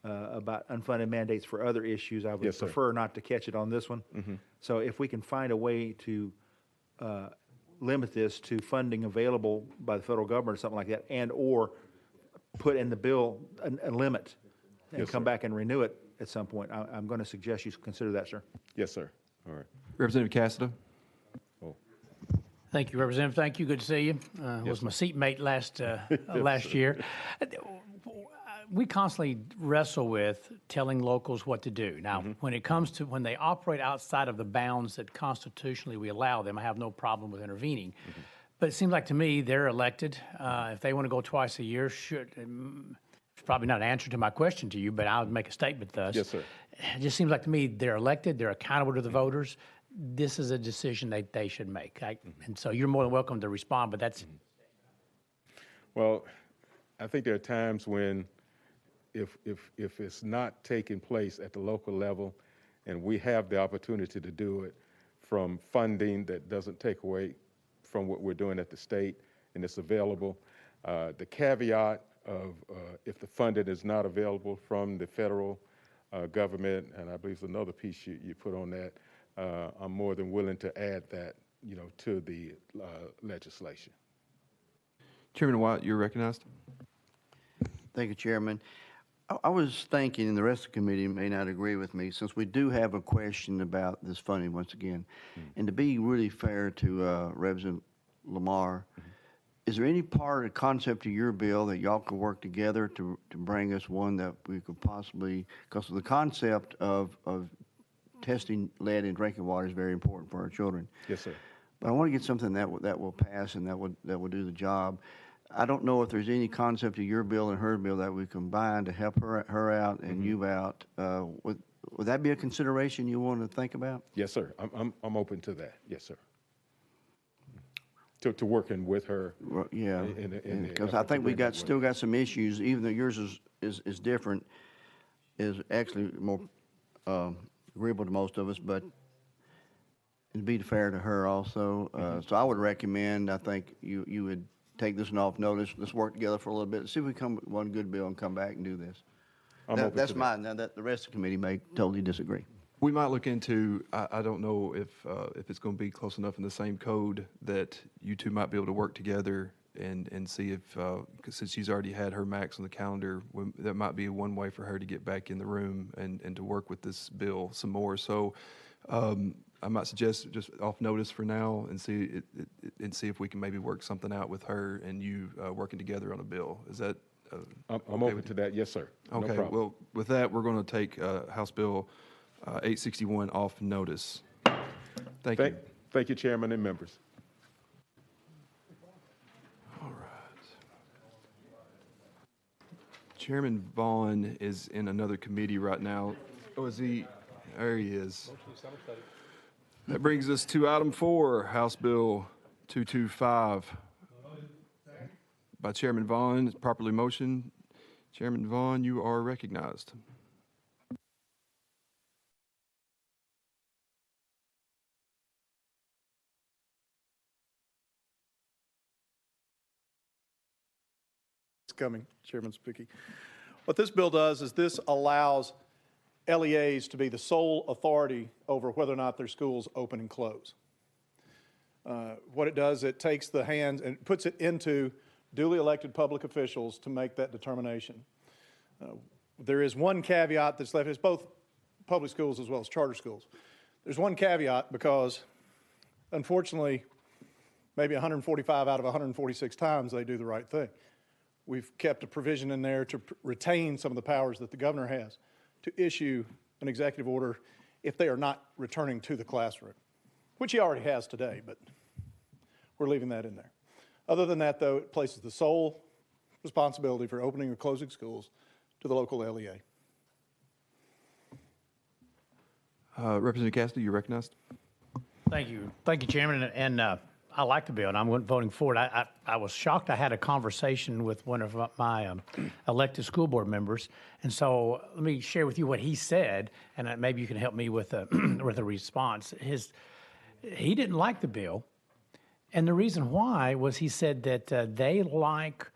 S8: about unfunded mandates for other issues. I would
S14: Yes, sir.
S8: prefer not to catch it on this one.
S14: Mm-hmm.
S8: So if we can find a way to limit this to funding available by the federal government or something like that, and or put in the bill a limit and
S14: Yes,
S8: come
S14: sir.
S8: back and renew it at some point, I'm going to suggest you consider that, sir.
S14: Yes, sir. All right.
S1: Representative Cassida.
S15: Thank you, Representative. Thank you. Good to see you. Was my seatmate last year. We constantly wrestle with telling locals what to do. Now, when it comes to when they operate outside of the bounds that constitutionally we allow them, I have no problem with intervening. But it seems like to me they're elected. If they want to go twice a year, it's probably not an answer to my question to you, but I'll make a statement thus.
S14: Yes, sir.
S15: It just seems like to me they're elected, they're accountable to the voters. This is a decision they should make. And so you're more than welcome to respond, but that's...
S14: Well, I think there are times when if it's not taking place at the local level and we have the opportunity to do it, from funding that doesn't take away from what we're doing at the state, and it's available. The caveat of if the funding is not available from the federal government, and I believe there's another piece you put on that, I'm more than willing to add that, to the legislation.
S1: Chairman White, you're recognized.
S5: Thank you, Chairman. I was thinking, and the rest of the committee may not agree with me, since we do have a question about this funding once again, and to be really fair to Representative Lamar, is there any part of the concept of your bill that y'all could work together to bring us one that we could possibly, because the concept of testing lead in drinking water is very important for our children.
S14: Yes, sir.
S5: But I want to get something that will pass and that will do the job. I don't know if there's any concept of your bill and her bill that we combine to help her out and you out. Would that be a consideration you want to think about?
S14: Yes, sir. I'm open to that. Yes, sir. To working with her.
S5: Well, yeah, because I think we still got some issues, even though yours is different, is actually more agreeable to most of us, but it'd be fair to her also. So I would recommend, I think you would take this one off notice. Let's work together for a little bit and see if we come with one good bill and come back and do this. That's mine. Now that the rest of the committee may totally disagree.
S1: We might look into, I don't know if it's going to be close enough in the same code that you two might be able to work together and see if, since she's already had her max on the calendar, that might be one way for her to get back in the room and to work with this bill some more. So I might suggest just off notice for now and see if we can maybe work something out with her and you working together on a bill. Is that?
S14: I'm open to that. Yes, sir.
S1: Okay.
S14: No problem.
S1: Well, with that, we're going to take House Bill 861 off notice. Thank you.
S14: Thank you, Chairman and members.
S1: All right. Chairman Vaughn is in another committee right now. Oh, is he? There he is. That brings us to item 4, House Bill 225. By Chairman Vaughn, it's properly motioned. Chairman Vaughn, you are recognized.
S16: Coming, Chairman Spooky. What this bill does is this allows LEAs to be the sole authority over whether or not their schools open and close. What it does, it takes the hands and puts it into duly elected public officials to make that determination. There is one caveat that's left. It's both public schools as well as charter schools. There's one caveat because, unfortunately, maybe 145 out of 146 times they do the right thing. We've kept a provision in there to retain some of the powers that the governor has to issue an executive order if they are not returning to the classroom, which he already has today, but we're leaving that in there. Other than that, though, it places the sole responsibility for opening or closing schools to the local LEA.
S1: Representative Cassidy, you're recognized.
S15: Thank you, Chairman, and I like the bill, and I'm voting for it. I was shocked. I had a conversation with one of my elected school board members, and so let me share with you what he said, and maybe you can help me with a with a response. He didn't like the bill, and the reason why was he said that they like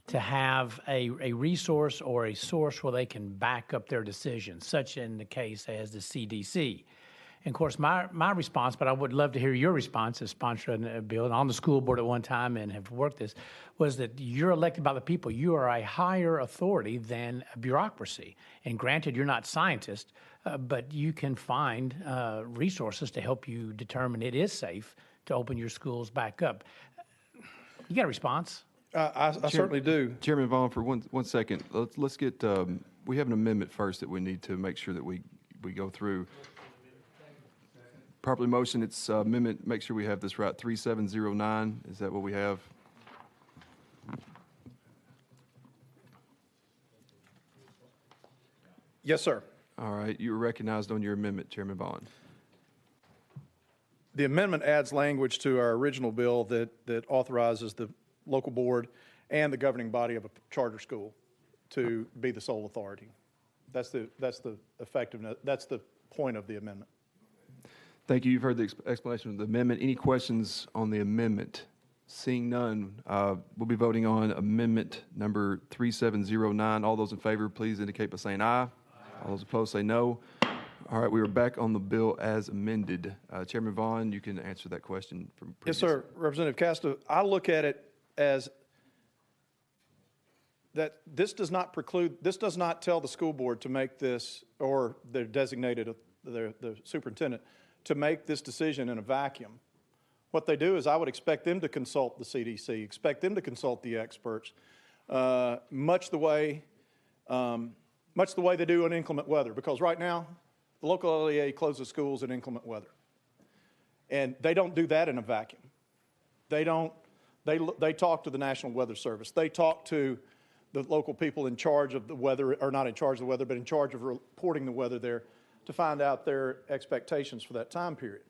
S15: to have a resource or a source where they can back up their decisions, such in the case as the CDC. And of course, my response, but I would love to hear your response as sponsoring a bill and on the school board at one time and have worked this, was that you're elected by the people. You are a higher authority than a bureaucracy. And granted, you're not scientists, but you can find resources to help you determine it is safe to open your schools back up. You got a response?
S16: I certainly do.
S1: Chairman Vaughn, for one second, let's get, we have an amendment first that we need to make sure that we go through. Properly motion, it's amendment, make sure we have this right, 3709, is that what we have?
S16: Yes, sir.
S1: All right, you are recognized on your amendment, Chairman Vaughn.
S16: The amendment adds language to our original bill that authorizes the local board and the governing body of a charter school to be the sole authority. That's the effectiveness, that's the point of the amendment.
S1: Thank you. You've heard the explanation of the amendment. Any questions on the amendment? Seeing none, we'll be voting on amendment number 3709. All those in favor, please indicate by saying aye. All those opposed say no. All right, we are back on the bill as amended. Chairman Vaughn, you can answer that question from
S16: Yes,
S1: previous.
S16: sir. Representative Casta, I look at it as that this does not tell the school board to make this, or their designated, the superintendent, to make this decision in a vacuum. What they do is I would expect them to consult the CDC, expect them to consult the experts, much the way they do in inclement weather, because right now, the local LEA closes schools in inclement weather. And they don't do that in a vacuum. They talk to the National Weather Service. They talk to the local people in charge of the weather, or not in charge of the weather, but in charge of reporting the weather there to find out their expectations for that time period.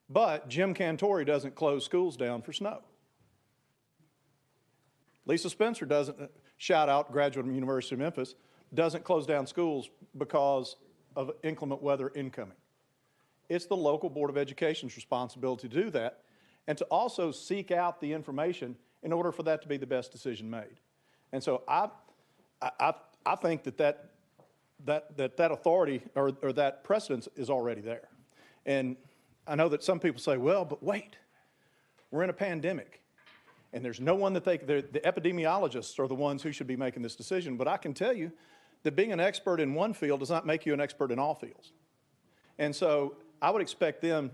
S16: But Jim Cantori doesn't close schools down for snow. Lisa Spencer doesn't, shout out, graduate from University of Memphis, doesn't close down schools because of inclement weather incoming. It's the local Board of Education's responsibility to do that and to also seek out the information in order for that to be the best decision made. And so I think that authority or that precedence is already there. And I know that some people say, well, but wait, we're in a pandemic and there's no one that the epidemiologists are the ones who should be making this decision. But I can tell you that being an expert in one field does not make you an expert in all fields. And so I would expect them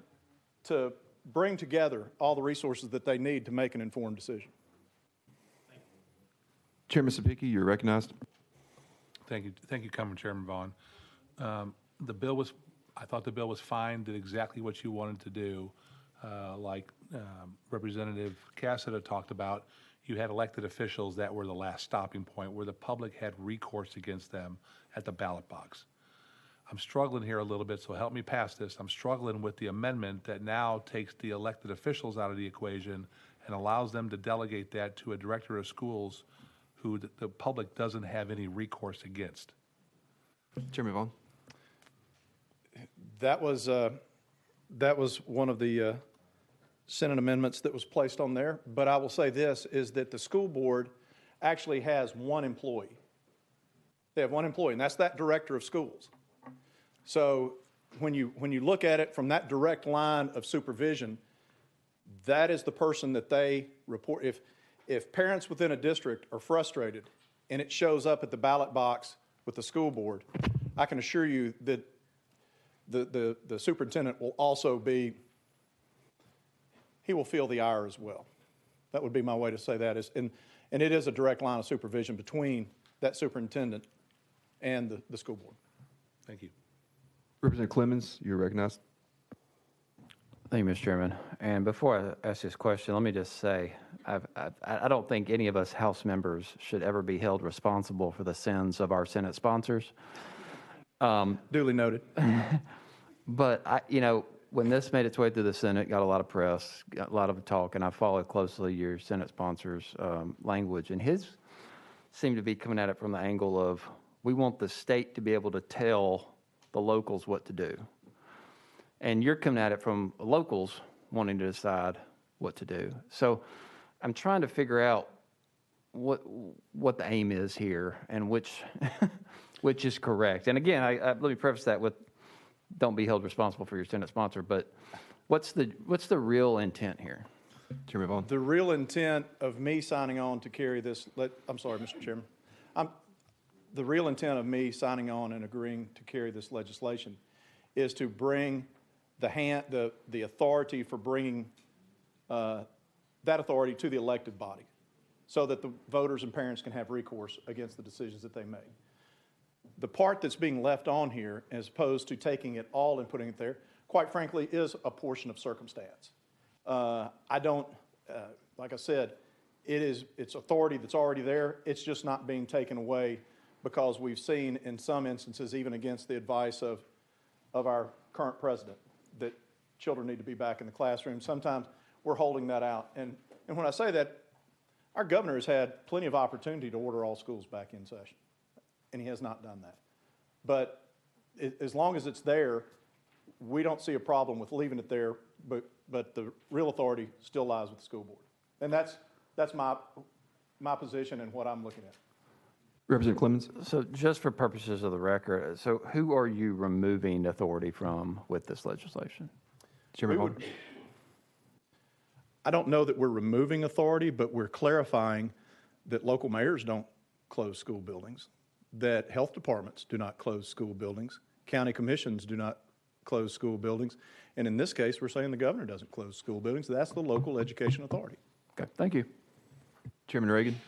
S16: to bring together all the resources that they need to make an informed decision.
S1: Chairman Sapicki, you're recognized.
S4: Thank you, Chairman Vaughn. I thought the bill was fine, did exactly what you wanted to do. Like Representative Cassida talked about, you had elected officials that were the last stopping point where the public had recourse against them at the ballot box. I'm struggling here a little bit, so help me pass this. I'm struggling with the amendment that now takes the elected officials out of the equation and allows them to delegate that to a director of schools who the public doesn't have any recourse against.
S1: Chairman Vaughn.
S16: That was one of the Senate amendments that was placed on there. But I will say this, is that the school board actually has one employee. They have one employee, and that's that director of schools. So when you look at it from that direct line of supervision, that is the person that they report. If parents within a district are frustrated and it shows up at the ballot box with the school board, I can assure you that the superintendent will also he will feel the ire as well. That would be my way to say that. And it is a direct line of supervision between that superintendent and the school board.
S4: Thank you.
S1: Representative Clemens, you're recognized.
S17: Thank you, Mr. Chairman. And before I ask this question, let me just say, I don't think any of us House members should ever be held responsible for the sins of our Senate sponsors.
S16: Duly noted.
S17: But, when this made its way through the Senate, got a lot of press, got a lot of talk, and I followed closely your Senate sponsors' language. And his seemed to be coming at it from the angle of, we want the state to be able to tell the locals what to do. And you're coming at it from locals wanting to decide what to do. So I'm trying to figure out what the aim is here and which is correct. And again, let me preface that with, don't be held responsible for your Senate sponsor, but what's the real intent here?
S1: Chairman Vaughn.
S16: The real intent of me signing on to carry this, I'm sorry, Mr. Chairman. The real intent of me signing on and agreeing to carry this legislation is to bring the authority for bringing that authority to the elected body so that the voters and parents can have recourse against the decisions that they make. The part that's being left on here, as opposed to taking it all and putting it there, quite frankly, is a portion of circumstance. Like I said, it's authority that's already there. It's just not being taken away because we've seen in some instances, even against the advice of our current president, that children need to be back in the classroom. Sometimes we're holding that out. And when I say that, our governor has had plenty of opportunity to order all schools back in session, and he has not done that. But as long as it's there, we don't see a problem with leaving it there, but the real authority still lies with the school board. And that's my position and what I'm looking at.
S1: Representative Clemens?
S17: So just for purposes of the record, so who are you removing authority from with this legislation?
S1: Chairman Hall?
S16: I don't know that we're removing authority, but we're clarifying that local mayors don't close school buildings, that health departments do not close school buildings, county commissions do not close school buildings, and in this case, we're saying the governor doesn't close school buildings. That's the local education authority.
S17: Okay, thank you.
S1: Chairman Reagan?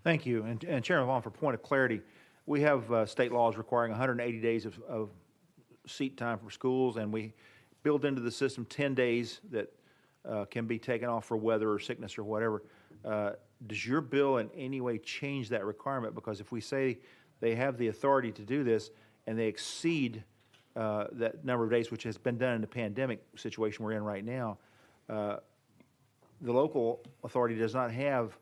S8: Thank you. And Chairman Vaughn, for point of clarity, we have state laws requiring 180 days of seat time for schools, and we build into the system 10 days that can be taken off for weather or sickness or whatever. Does your bill in any way change that requirement? Because if we say they have the authority to do this and they exceed that number of days, which has been done in the pandemic situation we're in right now, the local authority does not have,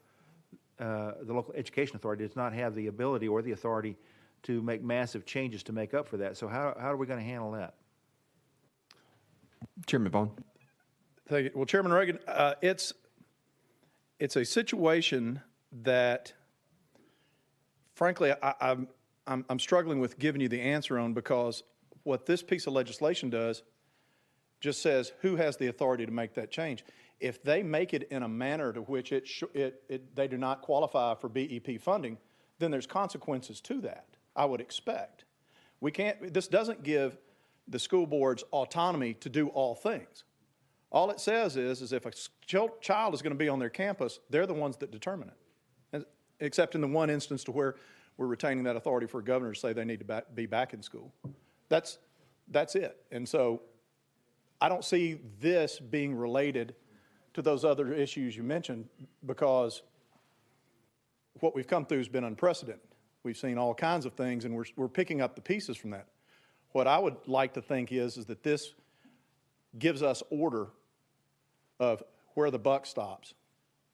S8: the local education authority does not have the ability or the authority to make massive changes to make up for that. So how are we going to handle that?
S1: Chairman Vaughn?
S16: Thank you. Well, Chairman Reagan, it's a situation that, frankly, I'm struggling with giving you the answer on, because what this piece of legislation does just says who has the authority to make that change. If they make it in a manner to which they do not qualify for BEP funding, then there's consequences to that, I would expect. This doesn't give the school boards autonomy to do all things. All it says is if a child is going to be on their campus, they're the ones that determine it, except in the one instance to where we're retaining that authority for a governor to say they need to be back in school. That's it. And so I don't see this being related to those other issues you mentioned, because what we've come through has been unprecedented. We've seen all kinds of things, and we're picking up the pieces from that. What I would like to think is that this gives us order of where the buck stops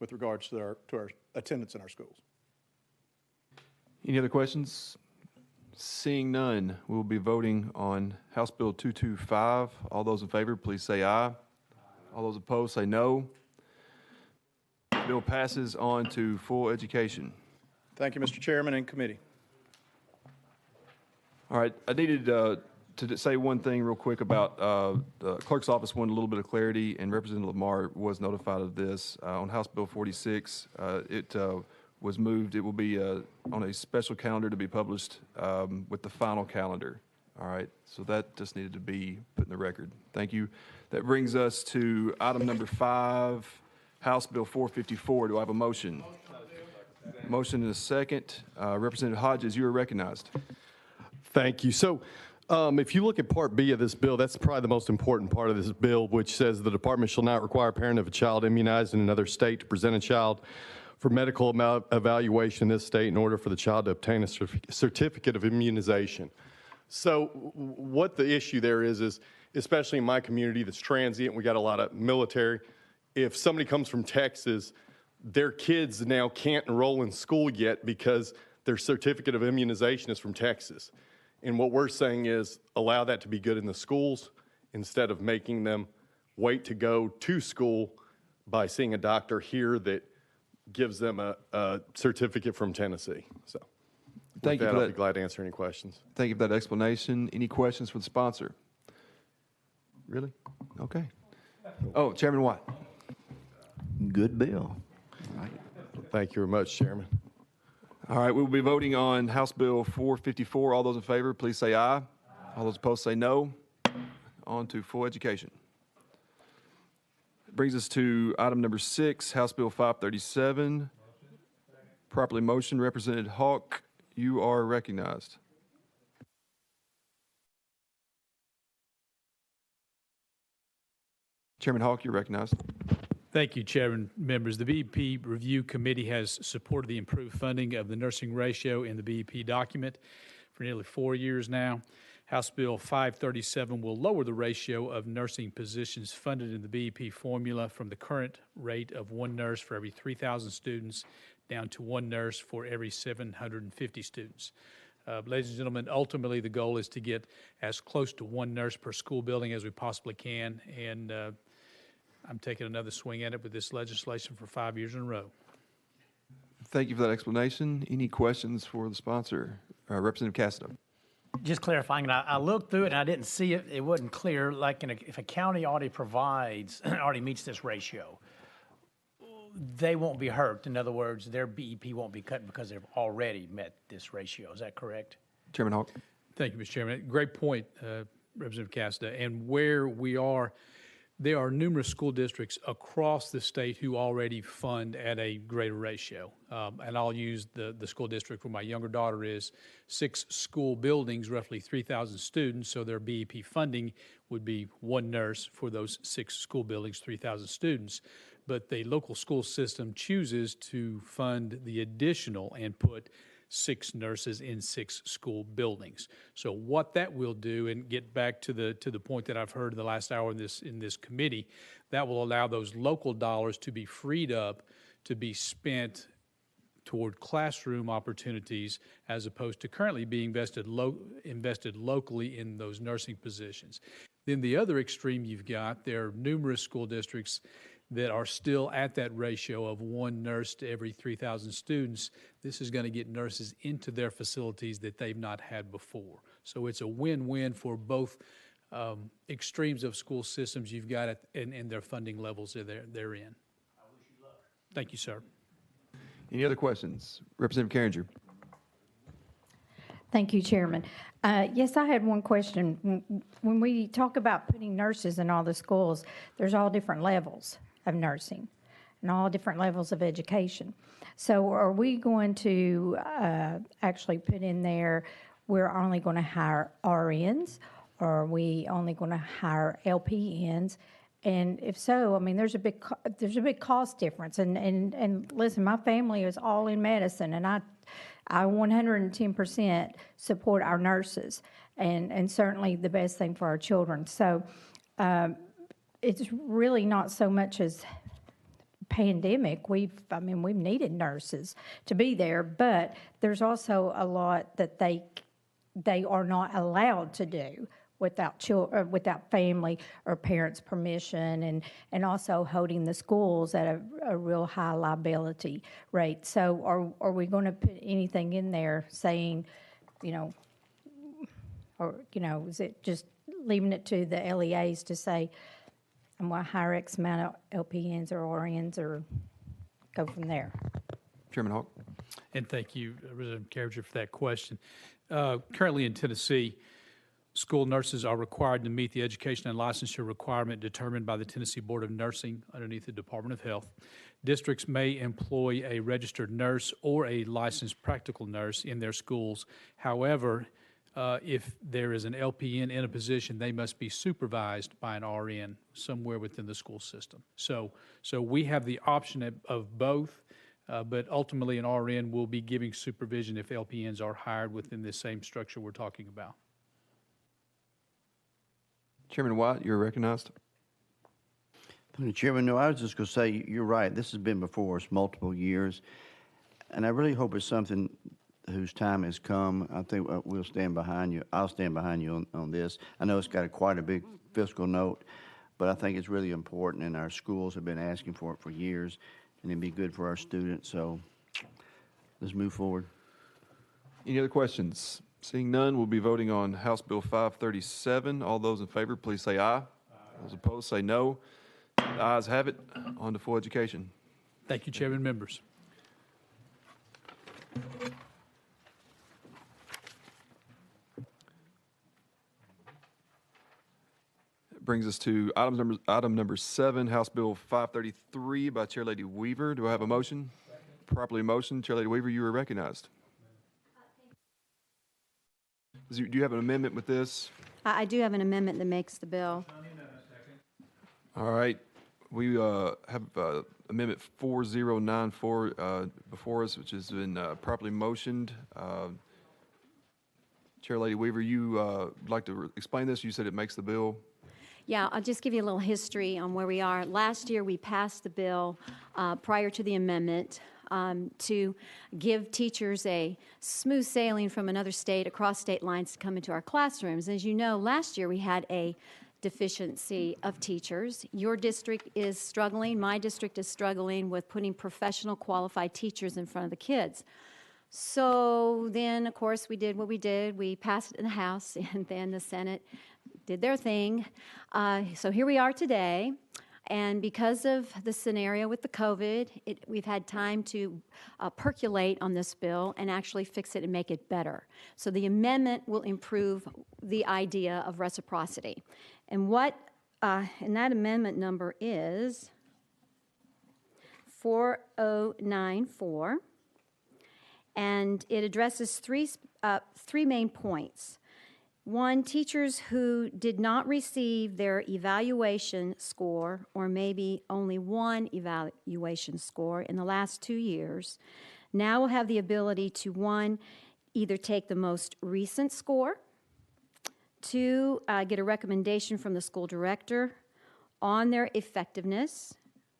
S16: with regards to our attendance in our schools.
S1: Any other questions? Seeing none, we'll be voting on House Bill 225. All those in favor, please say aye. All those opposed, say no. Bill passes on to full education.
S16: Thank you, Mr. Chairman and committee.
S1: All right, I needed to say one thing real quick about the clerk's office wanted a little bit of clarity, and Representative Lamar was notified of this. On House Bill 46, it was moved. It will be on a special calendar to be published with the final calendar. All right, so that just needed to be put in the record. Thank you. That brings us to item number 5, House Bill 454. Do I have a motion? Motion and a second. Representative Hodges, you are recognized.
S18: Thank you. So if you look at Part B of this bill, that's probably the most important part of this bill, which says the department shall not require a parent of a child immunized in another state to present a child for medical evaluation in this state in order for the child to obtain a certificate of immunization. So what the issue there is especially in my community that's transient, we got a lot of military. If somebody comes from Texas, their kids now can't enroll in school yet because their certificate of immunization is from Texas. And what we're saying is allow that to be good in the schools instead of making them wait to go to school by seeing a doctor here that gives them a certificate from Tennessee. So
S1: Thank you for that.
S18: I'll be glad to answer any questions.
S1: Thank you for that explanation. Any questions for the sponsor? Really? Okay. Oh, Chairman Watt.
S5: Good bill.
S18: Thank you very much, Chairman.
S1: All right, we'll be voting on House Bill 454. All those in favor, please say aye. All those opposed, say no. On to full education. Brings us to item number 6, House Bill 537. Properly motion, Representative Hawk, you are recognized. Chairman Hawk, you're recognized.
S19: Thank you, Chairman, members. The BEP Review Committee has supported the improved funding of the nursing ratio in the BEP document for nearly 4 years now. House Bill 537 will lower the ratio of nursing positions funded in the BEP formula from the current rate of 1 nurse for every 3,000 students down to 1 nurse for every 750 students. Ladies and gentlemen, ultimately, the goal is to get as close to one nurse per school building as we possibly can, and I'm taking another swing at it with this legislation for 5 years in a row.
S1: Thank you for that explanation. Any questions for the sponsor? Representative Cassidy.
S15: Just clarifying, I looked through it and I didn't see it. It wasn't clear. Like if a county already provides, already meets this ratio, they won't be hurt. In other words, their BEP won't be cut because they've already met this ratio. Is that correct?
S1: Chairman Hawk.
S19: Thank you, Mr. Chairman. Great point, Representative Cassidy. And where we are, there are numerous school districts across the state who already fund at a greater ratio. And I'll use the school district where my younger daughter is. 6 school buildings, roughly 3,000 students, so their BEP funding would be one nurse for those 6 school buildings, 3,000 students. But the local school system chooses to fund the additional and put 6 nurses in 6 school buildings. So what that will do, and get back to the point that I've heard in the last hour in this committee, that will allow those local dollars to be freed up to be spent toward classroom opportunities as opposed to currently being invested locally in those nursing positions. Then the other extreme you've got, there are numerous school districts that are still at that ratio of one nurse to every 3,000 students. This is going to get nurses into their facilities that they've not had before. So it's a win-win for both extremes of school systems you've got and their funding levels that they're in. I wish you luck. Thank you, sir.
S1: Any other questions? Representative Carringer.
S10: Thank you, Chairman. Yes, I had one question. When we talk about putting nurses in all the schools, there's all different levels of nursing and all different levels of education. So are we going to actually put in there, we're only going to hire RNs, or are we only going to hire LPNs? And if so, I mean, there's a big cost difference. And listen, my family is all in medicine, and I 110% support our nurses, and certainly the best thing for our children. So it's really not so much as pandemic. We've needed nurses to be there, but there's also a lot that they are not allowed to do without family or parents' permission, and also holding the schools at a real high liability rate. So are we going to put anything in there saying, is it just leaving it to the LEAs to say, I'm going to hire X amount of LPNs or RNs, or go from there?
S1: Chairman Hawk.
S19: And thank you, Representative Carringer, for that question. Currently in Tennessee, school nurses are required to meet the education and licensure requirement determined by the Tennessee Board of Nursing underneath the Department of Health. Districts may employ a registered nurse or a licensed practical nurse in their schools. However, if there is an LPN in a position, they must be supervised by an RN somewhere within the school system. So we have the option of both, but ultimately an RN will be giving supervision if LPNs are hired within the same structure we're talking about.
S1: Chairman White, you're recognized.
S5: Thank you, Chairman. No, I was just going to say, you're right. This has been before us multiple years, and I really hope it's something whose time has come. I think we'll stand behind you. I'll stand behind you on this. I know it's got quite a big fiscal note, but I think it's really important, and our schools have been asking for it for years, and it'd be good for our students. So let's move forward.
S1: Any other questions? Seeing none, we'll be voting on House Bill 537. All those in favor, please say aye. Those opposed, say no. The ayes have it. On to full education.
S19: Thank you, Chairman, members.
S1: That brings us to item number 7, House Bill 533 by Chair Lady Weaver. Do I have a motion? Properly motioned. Chair Lady Weaver, you are recognized. Do you have an amendment with this?
S2: I do have an amendment that makes the bill.
S1: All right. We have Amendment 4094 before us, which has been properly motioned. Chair Lady Weaver, you would like to explain this? You said it makes the bill.
S2: Yeah, I'll just give you a little history on where we are. Last year, we passed the bill prior to the amendment. to give teachers a smooth sailing from another state across state lines to come into our classrooms. As you know, last year we had a deficiency of teachers. Your district is struggling, my district is struggling with putting professional qualified teachers in front of the kids. So then, of course, we did what we did. We passed it in the House, and then the Senate did their thing. So here we are today, and because of the scenario with the COVID, we've had time to percolate on this bill and actually fix it and make it better. So the amendment will improve the idea of reciprocity. And and that amendment number is 4094. And it addresses three main points. One, teachers who did not receive their evaluation score, or maybe only one evaluation score in the last 2 years, now will have the ability to, one, either take the most recent score, two, get a recommendation from the school director on their effectiveness,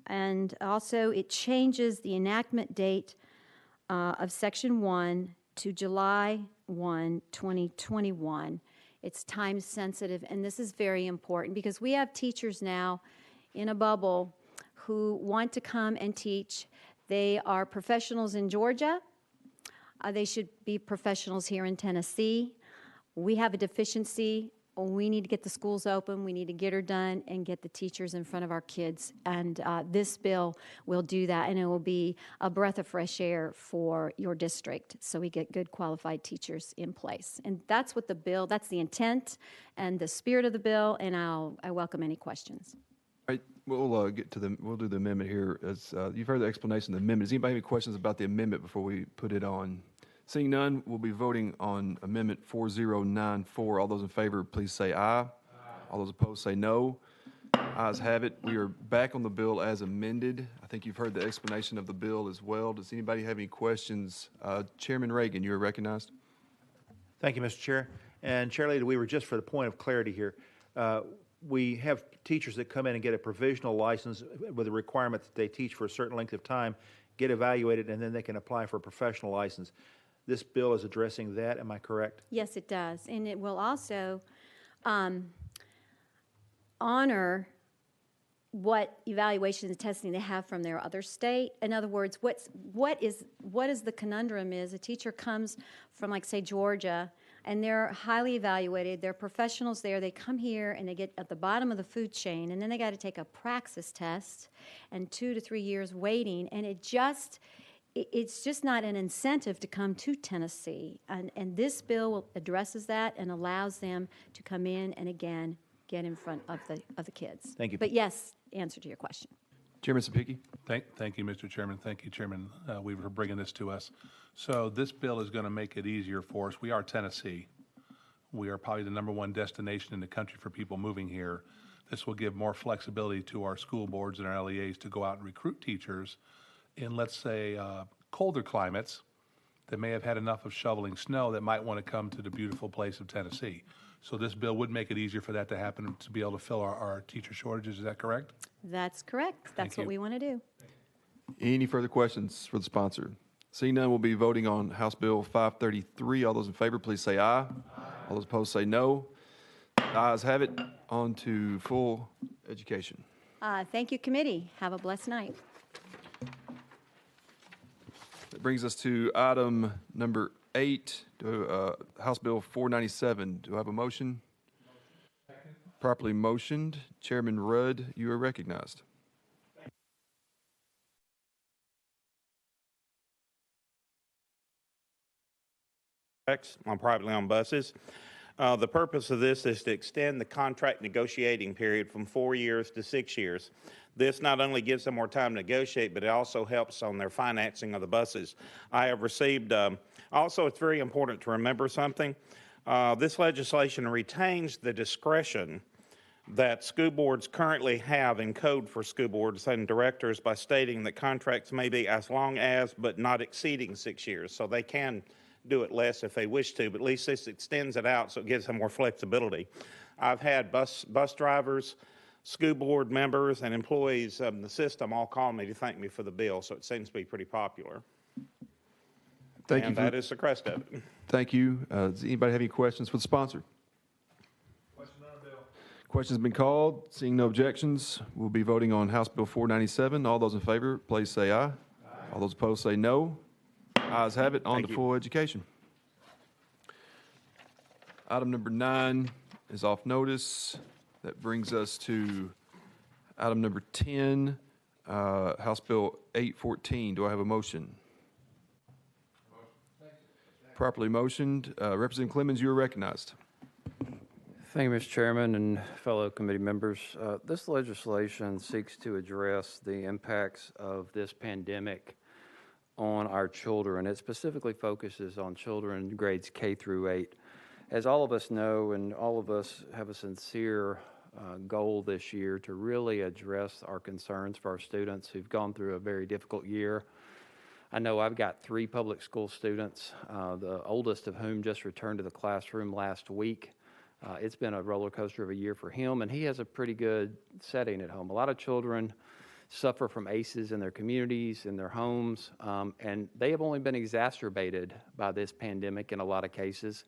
S2: and also it changes the enactment date of Section 1 to July 1, 2021. It's time sensitive, and this is very important because we have teachers now in a bubble who want to come and teach. They are professionals in Georgia. They should be professionals here in Tennessee. We have a deficiency. We need to get the schools open. We need to get her done and get the teachers in front of our kids. And this bill will do that, and it will be a breath of fresh air for your district so we get good qualified teachers in place. And that's what that's the intent and the spirit of the bill, and I welcome any questions.
S1: All right, we'll do the amendment here. As you've heard the explanation of the amendment. Does anybody have any questions about the amendment before we put it on? Seeing none, we'll be voting on Amendment 4094. All those in favor, please say aye. All those opposed, say no. Ayes have it. We are back on the bill as amended. I think you've heard the explanation of the bill as well. Does anybody have any questions? Chairman Reagan, you are recognized.
S8: Thank you, Mr. Chair. And Chair Leader Weaver, just for the point of clarity here, we have teachers that come in and get a provisional license with a requirement that they teach for a certain length of time, get evaluated, and then they can apply for a professional license. This bill is addressing that, am I correct?
S2: Yes, it does. And it will also honor what evaluation and testing they have from their other state. In other words, what is the conundrum is a teacher comes from, like, say, Georgia, and they're highly evaluated. They're professionals there. They come here and they get at the bottom of the food chain, and then they got to take a praxis test and 2 to 3 years waiting, and it's just not an incentive to come to Tennessee. And this bill addresses that and allows them to come in and, again, get in front of the kids.
S8: Thank you.
S2: But yes, answer to your question.
S1: Chairman Sapicki.
S4: Thank you, Mr. Chairman. Thank you, Chairman Weaver, for bringing this to us. So this bill is going to make it easier for us. We are Tennessee. We are probably the #1 destination in the country for people moving here. This will give more flexibility to our school boards and our LEAs to go out and recruit teachers in, let's say, colder climates that may have had enough of shoveling snow that might want to come to the beautiful place of Tennessee. So this bill would make it easier for that to happen, to be able to fill our teacher shortages. Is that correct?
S2: That's correct. That's what we want to do.
S1: Any further questions for the sponsor? Seeing none, we'll be voting on House Bill 533. All those in favor, please say aye. All those opposed, say no. The ayes have it. On to full education.
S2: Thank you, committee. Have a blessed night.
S1: That brings us to item number 8, House Bill 497. Do I have a motion? Properly motioned. Chairman Rudd, you are recognized.
S20: On privately owned buses. The purpose of this is to extend the contract negotiating period from 4 years to 6 years. This not only gives them more time to negotiate, but it also helps on their financing of the buses. I have received, also it's very important to remember something. This legislation retains the discretion that school boards currently have in code for school boards and directors by stating that contracts may be as long as but not exceeding 6 years. So they can do it less if they wish to, but at least this extends it out so it gives them more flexibility. I've had bus drivers school board members and employees of the system all call me to thank me for the bill, so it seems to be pretty popular.
S1: Thank you.
S20: And that is the crest of it.
S1: Thank you. Does anybody have any questions for the sponsor? Question's been called. Seeing no objections, we'll be voting on House Bill 497. All those in favor, please say aye. All those opposed say no. Ayes have it. On to full education. Item number 9 is off notice. That brings us to item number 10, House Bill 814. Do I have a motion? Properly motioned. Representative Clemens, you are recognized.
S17: Thank you, Mr. Chairman and fellow committee members. This legislation seeks to address the impacts of this pandemic on our children. It specifically focuses on children in grades K through 8. As all of us know, and all of us have a sincere goal this year to really address our concerns for our students who've gone through a very difficult year. I know I've got 3 public school students, the oldest of whom just returned to the classroom last week. It's been a roller coaster of a year for him, and he has a pretty good setting at home. A lot of children suffer from ACEs in their communities, in their homes, and they have only been exacerbated by this pandemic in a lot of cases.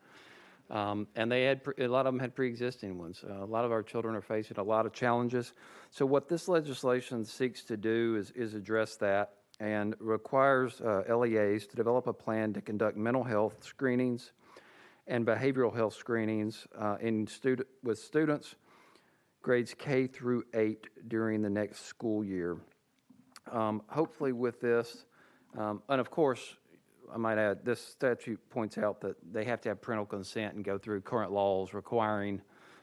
S17: And they had a lot of them had pre-existing ones. A lot of our children are facing a lot of challenges. So what this legislation seeks to do is address that and requires LEAs to develop a plan to conduct mental health screenings and behavioral health screenings with students grades K through 8 during the next school year. Hopefully with this, and of course, I might add, this statute points out that they have to have parental consent and go through current laws requiring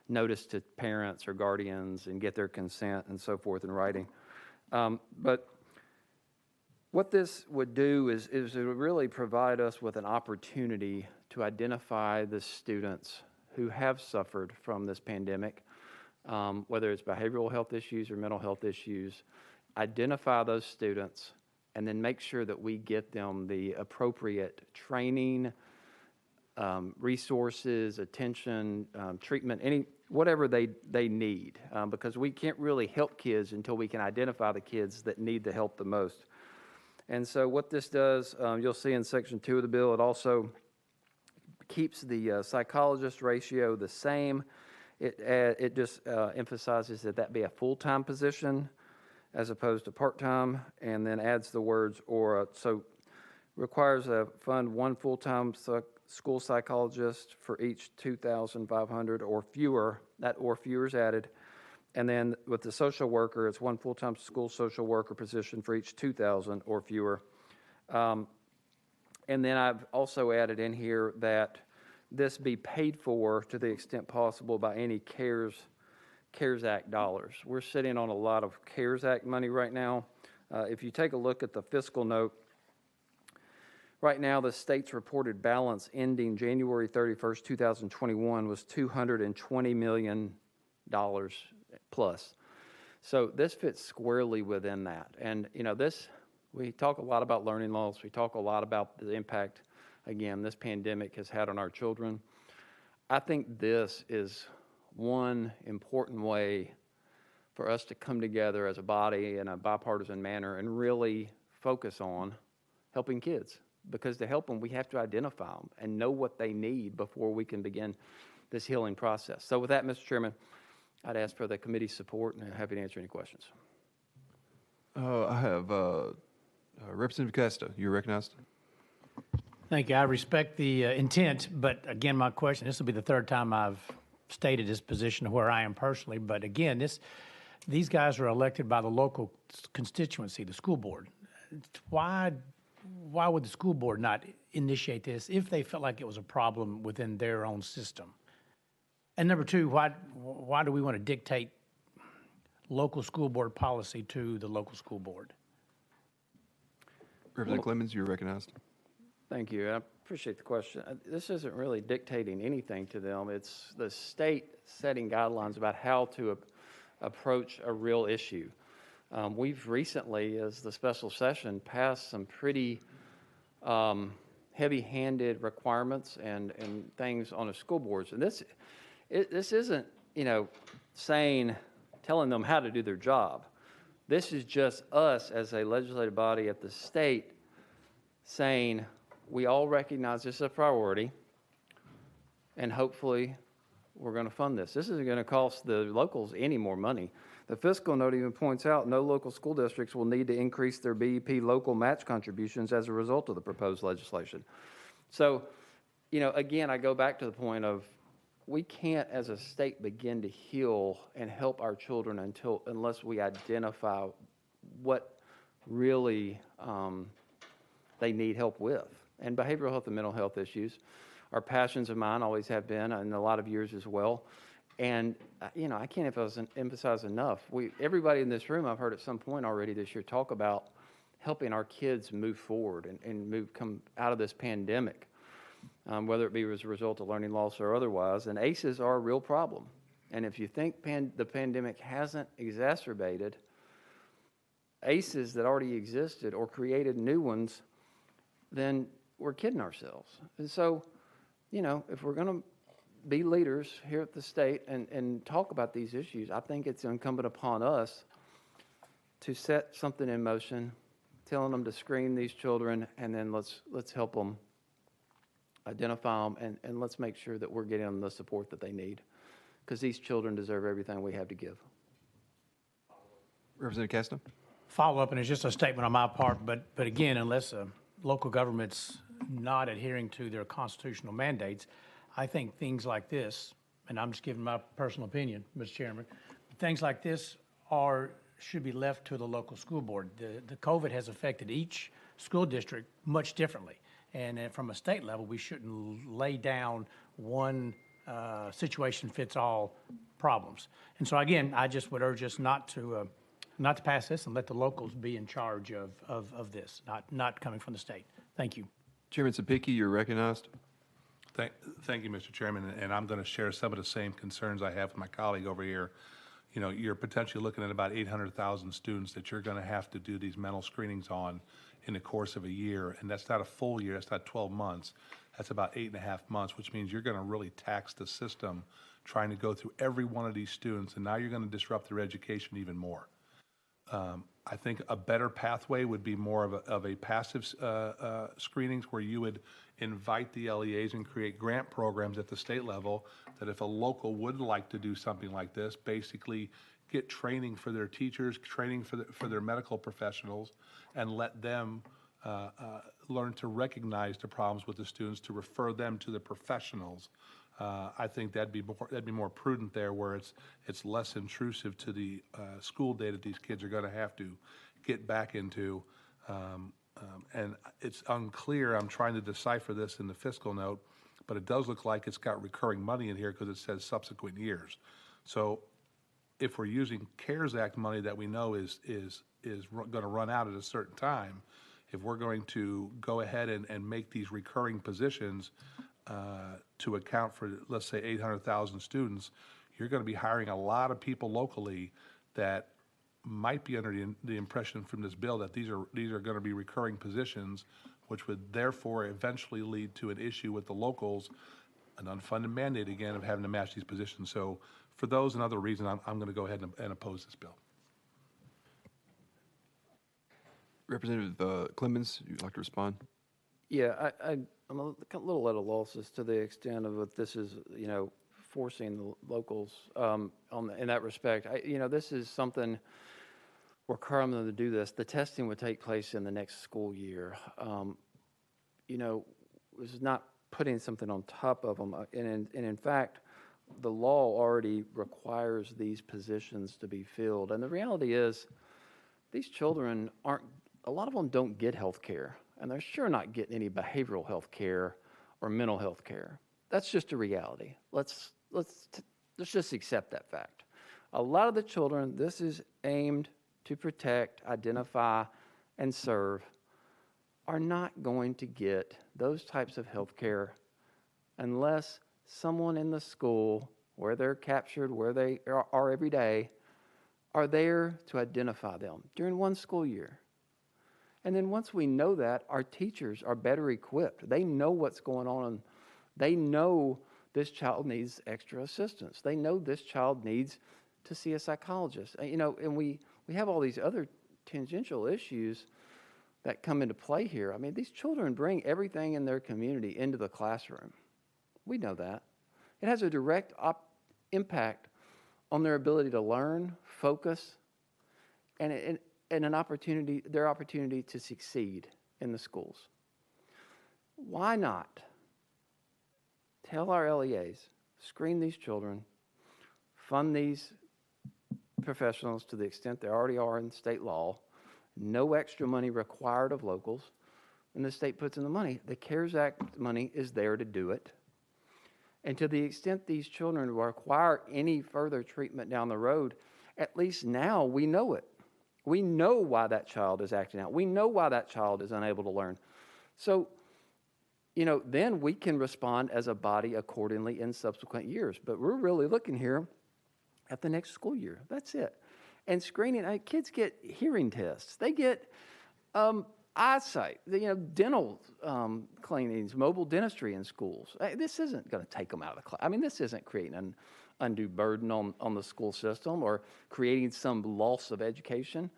S17: notice to parents or guardians and get their consent and so forth in writing. But what this would do is it would really provide us with an opportunity to identify the students who have suffered from this pandemic, whether it's behavioral health issues or mental health issues, identify those students, and then make sure that we get them the appropriate training, resources, attention, treatment, whatever they need, because we can't really help kids until we can identify the kids that need the help the most. And so what this does, you'll see in Section 2 of the bill, it also keeps the psychologist ratio the same. It just emphasizes that be a full-time position as opposed to part-time, and then adds the words "or." So requires a fund 1 full-time school psychologist for each 2,500 or fewer. That or fewer is added. And then with the social worker, it's 1 full-time school social worker position for each 2,000 or fewer. And then I've also added in here that this be paid for to the extent possible by any CARES Act dollars. We're sitting on a lot of CARES Act money right now. If you take a look at the fiscal note, right now the state's reported balance ending January 31st, 2021 was $220 million plus. So this fits squarely within that. And we talk a lot about learning loss. We talk a lot about the impact, again, this pandemic has had on our children. I think this is one important way for us to come together as a body in a bipartisan manner and really focus on helping kids. Because to help them, we have to identify them and know what they need before we can begin this healing process. So with that, Mr. Chairman, I'd ask for the committee's support, and I'm happy to answer any questions.
S1: I have Representative Casta. You're recognized.
S15: Thank you. I respect the intent, but again, my question, this will be the 3rd time I've stated this position of where I am personally, but again, these guys are elected by the local constituency, the school board. Why would the school board not initiate this if they felt like it was a problem within their own system? And number 2, why do we want to dictate local school board policy to the local school board?
S1: Representative Clemens, you're recognized.
S17: Thank you. I appreciate the question. This isn't really dictating anything to them. It's the state setting guidelines about how to approach a real issue. We've recently, as the special session, passed some pretty heavy-handed requirements and things on the school boards. And this isn't, saying telling them how to do their job. This is just us as a legislative body at the state saying, we all recognize this is a priority, and hopefully we're going to fund this. This isn't going to cost the locals any more money. The fiscal note even points out no local school districts will need to increase their BEP local match contributions as a result of the proposed legislation. So, again, I go back to the point of we can't as a state begin to heal and help our children unless we identify what really they need help with. And behavioral health and mental health issues are passions of mine, always have been, and a lot of yours as well. And, I can't emphasize enough. Everybody in this room, I've heard at some point already this year, talk about helping our kids move forward and come out of this pandemic, whether it be as a result of learning loss or otherwise. And ACEs are a real problem. And if you think the pandemic hasn't exacerbated ACEs that already existed or created new ones, then we're kidding ourselves. And so, if we're going to be leaders here at the state and talk about these issues, I think it's incumbent upon us to set something in motion, telling them to screen these children, and then let's help them identify them, and let's make sure that we're getting them the support that they need, because these children deserve everything we have to give.
S1: Representative Castro?
S15: Follow up, and it's just a statement on my part, but again, unless local government's not adhering to their constitutional mandates, I think things like this, and I'm just giving my personal opinion, Mr. Chairman, things like this should be left to the local school board. The COVID has affected each school district much differently. And from a state level, we shouldn't lay down one situation fits all problems. And so again, I just would urge us not to pass this and let the locals be in charge of this, not coming from the state. Thank you.
S1: Chairman Sapicki, you're recognized.
S4: Thank you, Mr. Chairman, and I'm going to share some of the same concerns I have with my colleague over here. You're potentially looking at about 800,000 students that you're going to have to do these mental screenings on in the course of a year, and that's not a full year, that's not 12 months, that's about 8.5 months, which means you're going to really tax the system trying to go through every one of these students, and now you're going to disrupt their education even more. I think a better pathway would be more of a passive screenings where you would invite the LEAs and create grant programs at the state level that if a local would like to do something like this, basically get training for their teachers, training for their medical professionals, and let them learn to recognize the problems with the students, to refer them to the professionals. I think that'd be more prudent there, where it's less intrusive to the school day that these kids are going to have to get back into. And it's unclear. I'm trying to decipher this in the fiscal note, but it does look like it's got recurring money in here because it says subsequent years. So if we're using CARES Act money that we know is going to run out at a certain time, if we're going to go ahead and make these recurring positions to account for, let's say, 800,000 students, you're going to be hiring a lot of people locally that might be under the impression from this bill that these are going to be recurring positions, which would therefore eventually lead to an issue with the locals, an unfunded mandate again of having to match these positions. So for those and other reasons, I'm going to go ahead and oppose this bill.
S1: Representative Clemens, you'd like to respond?
S17: Yeah, I'm a little at a loss as to the extent of what this is, forcing the locals in that respect. This is something we're requiring them to do this. The testing would take place in the next school year. This is not putting something on top of them. And in fact, the law already requires these positions to be filled. And the reality is, these children a lot of them don't get health care. And they're sure not getting any behavioral health care or mental health care. That's just a reality. Let's just accept that fact. A lot of the children, this is aimed to protect, identify, and serve, are not going to get those types of health care unless someone in the school where they're captured, where they are every day, are there to identify them during one school year. And then once we know that, our teachers are better equipped. They know what's going on. They know this child needs extra assistance. They know this child needs to see a psychologist. And we have all these other tangential issues that come into play here. I mean, these children bring everything in their community into the classroom. We know that. It has a direct impact on their ability to learn, focus, and their opportunity to succeed in the schools. Why not tell our LEAs, screen these children, fund these professionals to the extent they already are in state law, no extra money required of locals, and the state puts in the money. The CARES Act money is there to do it. And to the extent these children require any further treatment down the road, at least now we know it. We know why that child is acting out. We know why that child is unable to learn. So, then we can respond as a body accordingly in subsequent years. But we're really looking here at the next school year. That's it. And screening, kids get hearing tests. They get eyesight, dental cleanings, mobile dentistry in schools. This isn't going to take them out of the class. I mean, this isn't creating an undue burden on the school system or creating some loss of education.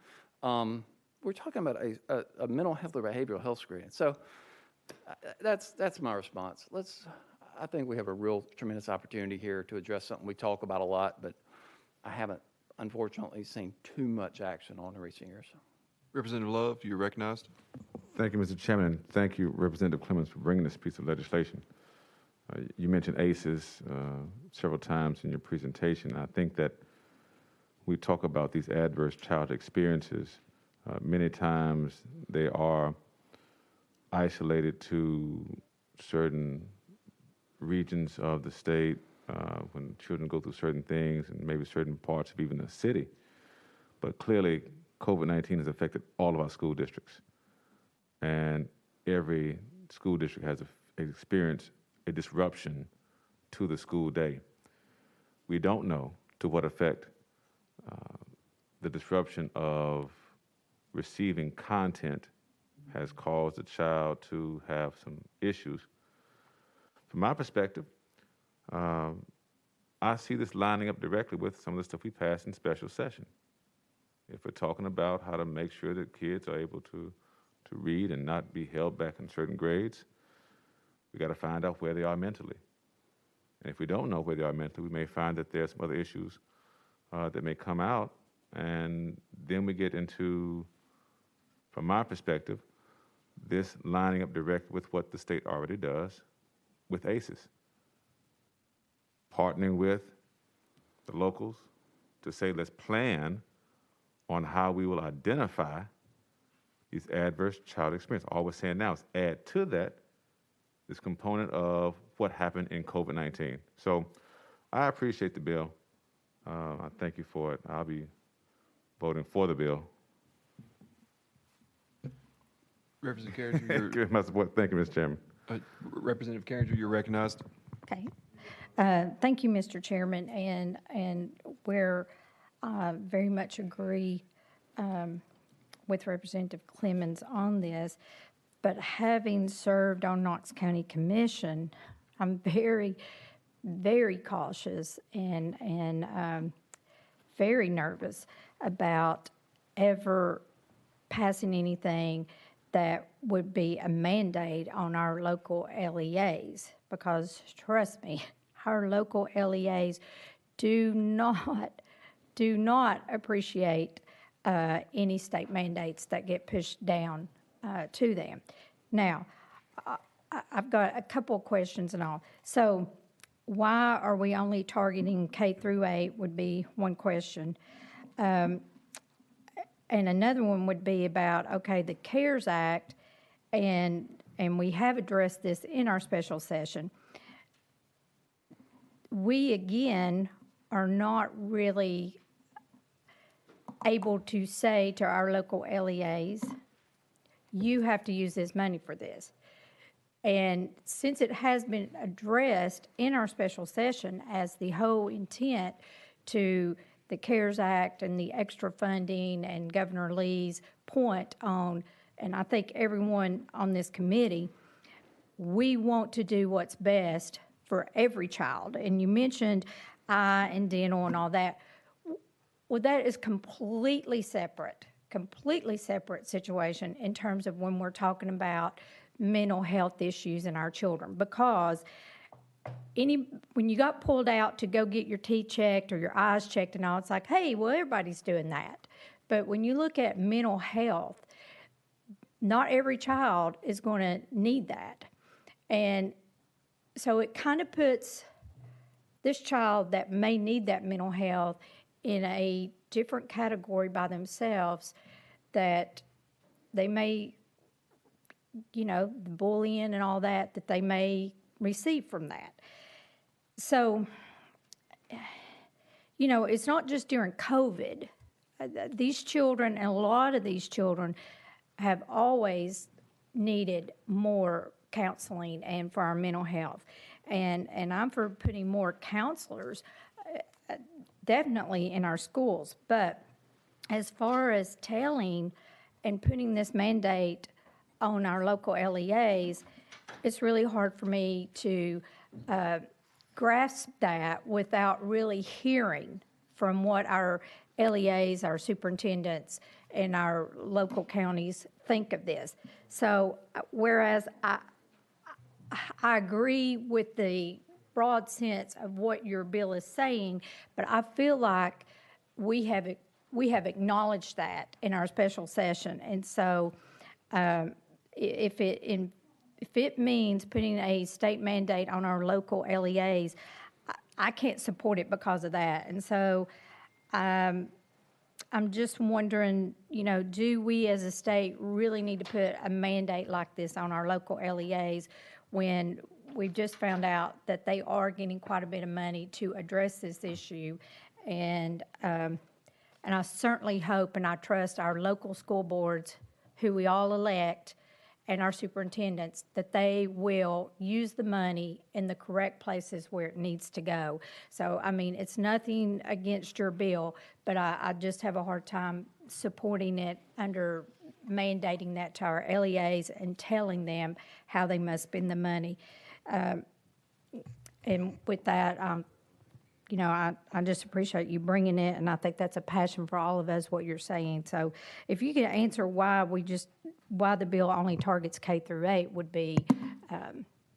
S17: We're talking about a mental health or behavioral health screening. So that's my response. I think we have a real tremendous opportunity here to address something we talk about a lot, but I haven't, unfortunately, seen too much action on in recent years.
S1: Representative Love, you're recognized.
S9: Thank you, Mr. Chairman, and thank you, Representative Clemens, for bringing this piece of legislation. You mentioned ACEs several times in your presentation. I think that we talk about these adverse child experiences. Many times they are isolated to certain regions of the state when children go through certain things and maybe certain parts of even the city. But clearly, COVID-19 has affected all of our school districts. And every school district has experienced a disruption to the school day. We don't know to what effect the disruption of receiving content has caused the child to have some issues. From my perspective, I see this lining up directly with some of the stuff we passed in special session. If we're talking about how to make sure that kids are able to read and not be held back in certain grades, we got to find out where they are mentally. And if we don't know where they are mentally, we may find that there's some other issues that may come out, and then we get into, from my perspective, this lining up directly with what the state already does with ACEs. Partnering with the locals to say, let's plan on how we will identify these adverse child experiences. All we're saying now is add to that this component of what happened in COVID-19. So I appreciate the bill. I thank you for it. I'll be voting for the bill.
S1: Representative Carringer,
S9: Give my support. Thank you, Mr. Chairman.
S1: Representative Carringer, you're recognized.
S10: Okay. Thank you, Mr. Chairman, and where I very much agree with Representative Clemens on this, but having served on Knox County Commission, I'm very, very cautious and very nervous about ever passing anything that would be a mandate on our local LEAs, because trust me, our local LEAs do not appreciate any state mandates that get pushed down to them. Now, I've got a couple of questions and all. So why are we only targeting K through 8 would be one question. And another one would be about, okay, the CARES Act, and we have addressed this in our special session. We, again, are not really able to say to our local LEAs, you have to use this money for this. And since it has been addressed in our special session as the whole intent to the CARES Act and the extra funding and Governor Lee's point on, and I think everyone on this committee, we want to do what's best for every child. And you mentioned eye and dental and all that. Well, that is completely separate situation in terms of when we're talking about mental health issues in our children. Because when you got pulled out to go get your teeth checked or your eyes checked and all, it's like, hey, well, everybody's doing that. But when you look at mental health, not every child is going to need that. And so it kind of puts this child that may need that mental health in a different category by themselves, that they may, the bullying and all that they may receive from that. So, it's not just during COVID. These children, and a lot of these children, have always needed more counseling and for our mental health. And I'm for putting more counselors definitely in our schools. But as far as telling and putting this mandate on our local LEAs, it's really hard for me to grasp that without really hearing from what our LEAs, our superintendents, and our local counties think of this. So whereas I agree with the broad sense of what your bill is saying, but I feel like we have acknowledged that in our special session. And so if it means putting a state mandate on our local LEAs, I can't support it because of that. And so I'm just wondering, do we as a state really need to put a mandate like this on our local LEAs when we've just found out that they are getting quite a bit of money to address this issue? And I certainly hope and I trust our local school boards, who we all elect, and our superintendents, that they will use the money in the correct places where it needs to go. So, it's nothing against your bill, but I just have a hard time supporting it under mandating that to our LEAs and telling them how they must spend the money. And with that, I just appreciate you bringing it, and I think that's a passion for all of us, what you're saying. So if you could answer why the bill only targets K through 8 would be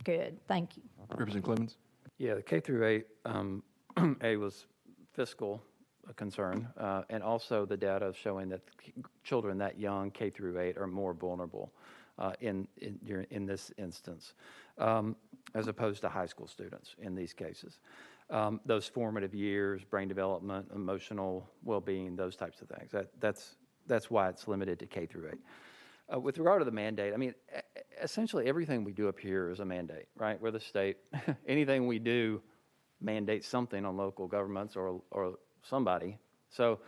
S10: good. Thank you.
S1: Representative Clemens?
S17: Yeah, the K through 8, A was fiscal concern, and also the data showing that children that young, K through 8, are more vulnerable in this instance, as opposed to high school students in these cases. Those formative years, brain development, emotional well-being, those types of things. That's why it's limited to K through 8. With regard to the mandate, essentially everything we do up here is a mandate, right? We're the state. Anything we do mandates something on local governments or somebody. So,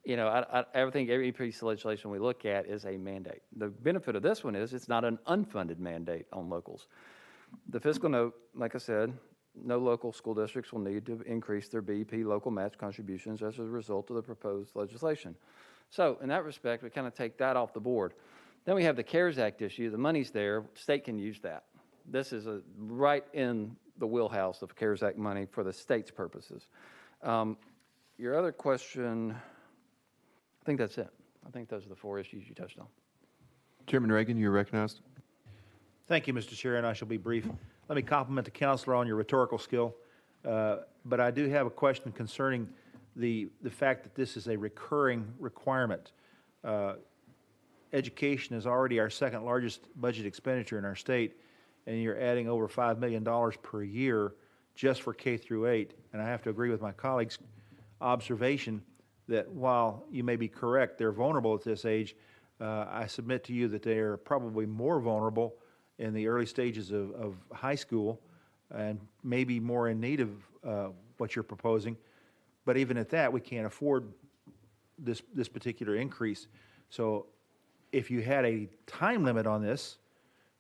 S17: I think every piece of legislation we look at is a mandate. The benefit of this one is it's not an unfunded mandate on locals. The fiscal note, like I said, no local school districts will need to increase their BEP local match contributions as a result of the proposed legislation. So in that respect, we kind of take that off the board. Then we have the CARES Act issue. The money's there. State can use that. This is right in the wheelhouse of CARES Act money for the state's purposes. Your other question, I think that's it. I think those are the 4 issues you touched on.
S1: Chairman Reagan, you're recognized.
S8: Thank you, Mr. Chair, and I shall be brief. Let me compliment the counselor on your rhetorical skill, but I do have a question concerning the fact that this is a recurring requirement. Education is already our second largest budget expenditure in our state, and you're adding over $5 million per year just for K through 8. And I have to agree with my colleague's observation that while you may be correct, they're vulnerable at this age, I submit to you that they are probably more vulnerable in the early stages of high school and maybe more in need of what you're proposing. But even at that, we can't afford this particular increase. So if you had a time limit on this,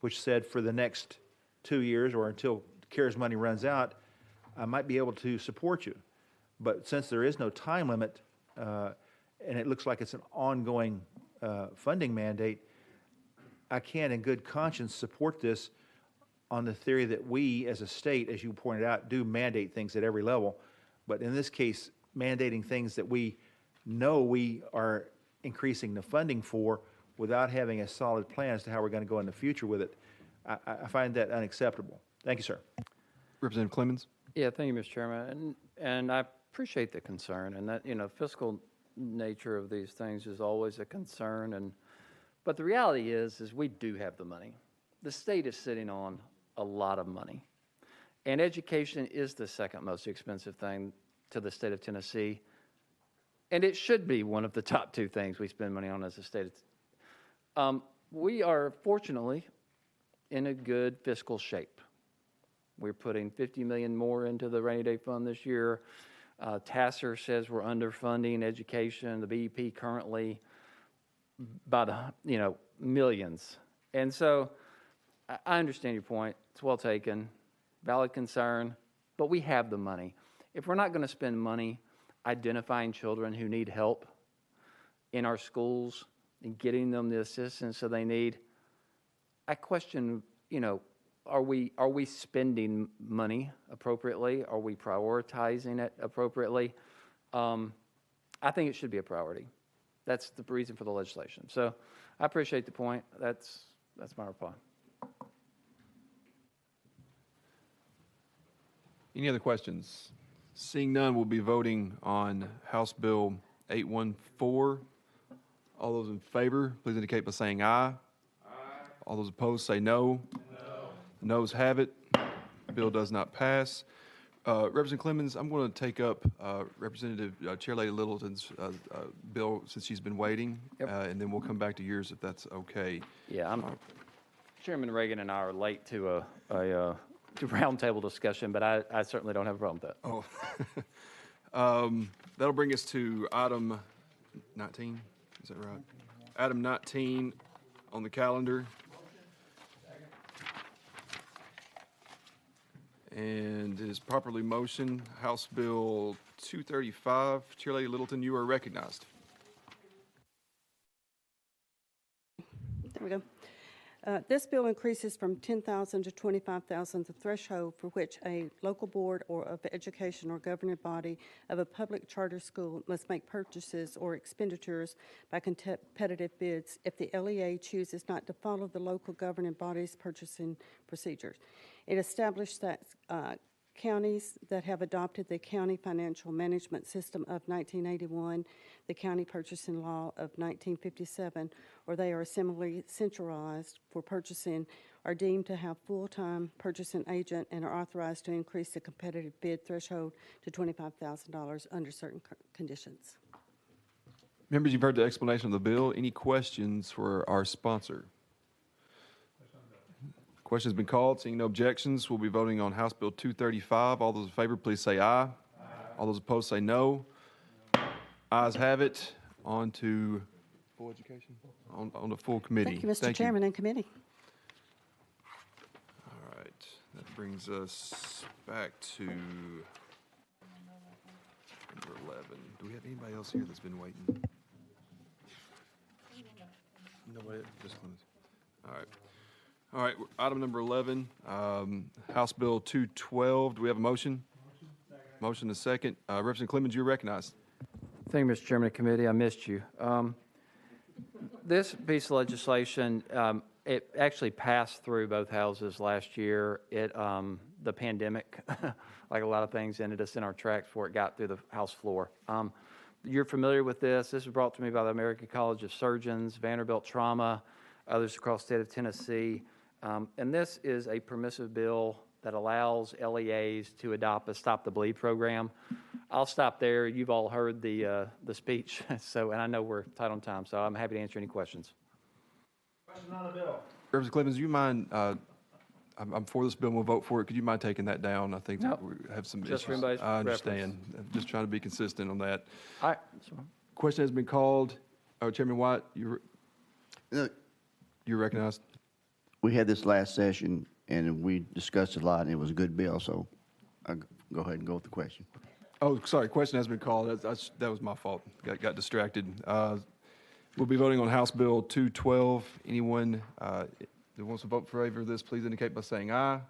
S8: which said for the next 2 years or until CARES money runs out, I might be able to support you. But since there is no time limit, and it looks like it's an ongoing funding mandate, I can't in good conscience support this on the theory that we as a state, as you pointed out, do mandate things at every level. But in this case, mandating things that we know we are increasing the funding for without having a solid plan as to how we're going to go in the future with it. I find that unacceptable. Thank you, sir.
S1: Representative Clemens?
S17: Yeah, thank you, Mr. Chairman. And I appreciate the concern, and that, fiscal nature of these things is always a concern. But the reality is we do have the money. The state is sitting on a lot of money. And education is the second most expensive thing to the state of Tennessee. And it should be one of the top two things we spend money on as a state. We are fortunately in a good fiscal shape. We're putting $50 million more into the rainy day fund this year. Tasser says we're underfunding education, the BEP currently by the, millions. And so I understand your point. It's well taken, valid concern, but we have the money. If we're not going to spend money identifying children who need help in our schools and getting them the assistance that they need, I question, are we spending money appropriately? Are we prioritizing it appropriately? I think it should be a priority. That's the reason for the legislation. So I appreciate the point. That's my reply.
S1: Any other questions? Seeing none, we'll be voting on House Bill 814. All those in favor, please indicate by saying aye. Aye. All those opposed say no. No. The noes have it. The bill does not pass. Representative Clemens, I'm going to take up Representative Chair Lady Littleton's bill since she's been waiting, and then we'll come back to yours if that's okay.
S17: Yeah, Chairman Reagan and I are late to a roundtable discussion, but I certainly don't have a problem with that.
S1: Oh, that'll bring us to item 19. Is that right? Item 19 on the calendar. And is properly motioned, House Bill 235. Chair Lady Littleton, you are recognized.
S21: There we go. This bill increases from $10,000 to $25,000 the threshold for which a local board or of education or governing body of a public charter school must make purchases or expenditures by competitive bids if the LEA chooses not to follow the local governing body's purchasing procedures. It established that counties that have adopted the County Financial Management System of 1981, the County Purchasing Law of 1957, or they are similarly centralized for purchasing, are deemed to have full-time purchasing agent and are authorized to increase the competitive bid threshold to $25,000 under certain conditions.
S1: Members, you've heard the explanation of the bill. Any questions for our sponsor? Question has been called. Seeing no objections, we'll be voting on House Bill 235. All those in favor, please say aye. Aye. All those opposed say no. Ayes have it. On to full education? On to full committee.
S21: Thank you, Mr. Chairman and committee.
S1: All right. That brings us back to number 11. Do we have anybody else here that's been waiting? Nobody? Just one. All right. All right, item number 11, House Bill 212. Do we have a motion? Motion and a second. Representative Clemens, you're recognized.
S17: Thank you, Mr. Chairman of the committee. I missed you. This piece of legislation, it actually passed through both houses last year. The pandemic, like a lot of things, ended us in our tracks before it got through the House floor. You're familiar with this. This was brought to me by the American College of Surgeons, Vanderbilt Trauma, others across the state of Tennessee. And this is a permissive bill that allows LEAs to adopt a Stop the Bleed program. I'll stop there. You've all heard the speech, and I know we're tight on time, so I'm happy to answer any questions.
S8: Question on the bill.
S1: Representative Clemens, do you mind, I'm for this bill and we'll vote for it. Could you mind taking that down? I think that we have some
S17: Just for
S1: issues.
S17: everybody's
S1: I understand. I'm just trying to be consistent on that.
S17: All right.
S1: Question has been called. Chairman White, you're recognized.
S5: We had this last session, and we discussed it a lot, and it was a good bill, so I'll go ahead and go with the question.
S1: Oh, sorry, question has been called. That was my fault. Got distracted. We'll be voting on House Bill 212. Anyone that wants to vote in favor of this, please indicate by saying aye. Aye.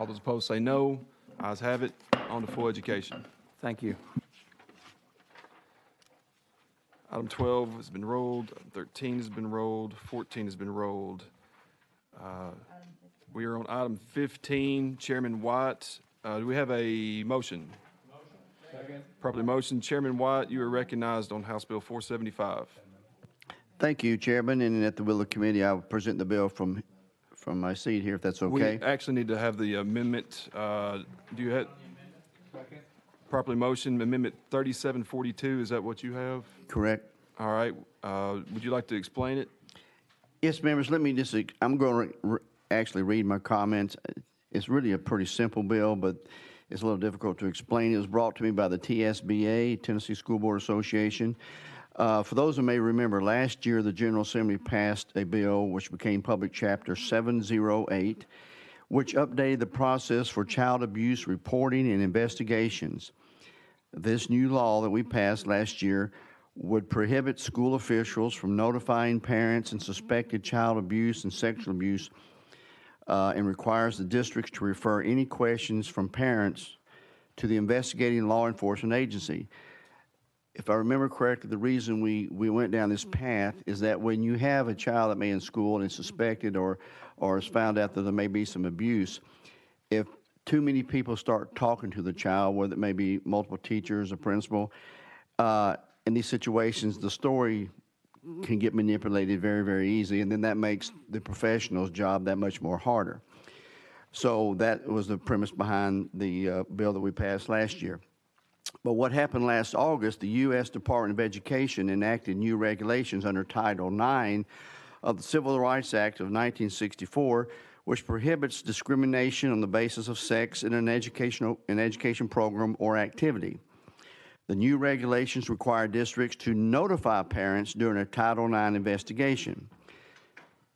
S1: All those opposed say no. Ayes have it. On to full education.
S17: Thank you.
S1: Item 12 has been rolled, item 13 has been rolled, 14 has been rolled. We are on item 15, Chairman White. Do we have a motion? Second. Properly motion. Chairman White, you are recognized on House Bill 475.
S5: Thank you, Chairman, and at the will of the committee, I will present the bill from my seat here, if that's okay.
S1: We actually need to have the amendment. Do you have? Properly motion, Amendment 3742, is that what you have?
S5: Correct.
S1: All right. Would you like to explain it?
S5: Yes, members, let me just, I'm going to actually read my comments. It's really a pretty simple bill, but it's a little difficult to explain. It was brought to me by the TSBA, Tennessee School Board Association. For those who may remember, last year the General Assembly passed a bill which became Public Chapter 708, which updated the process for child abuse reporting and investigations. This new law that we passed last year would prohibit school officials from notifying parents and suspected child abuse and sexual abuse, and requires the districts to refer any questions from parents to the investigating law enforcement agency. If I remember correctly, the reason we went down this path is that when you have a child that may be in school and is suspected or is found out that there may be some abuse, if too many people start talking to the child, whether it may be multiple teachers or principal, in these situations, the story can get manipulated very, very easy, and then that makes the professional's job that much more harder. So that was the premise behind the bill that we passed last year. But what happened last August, the U.S. Department of Education enacted new regulations under Title IX of the Civil Rights Act of 1964, which prohibits discrimination on the basis of sex in an education program or activity. The new regulations require districts to notify parents during a Title IX investigation.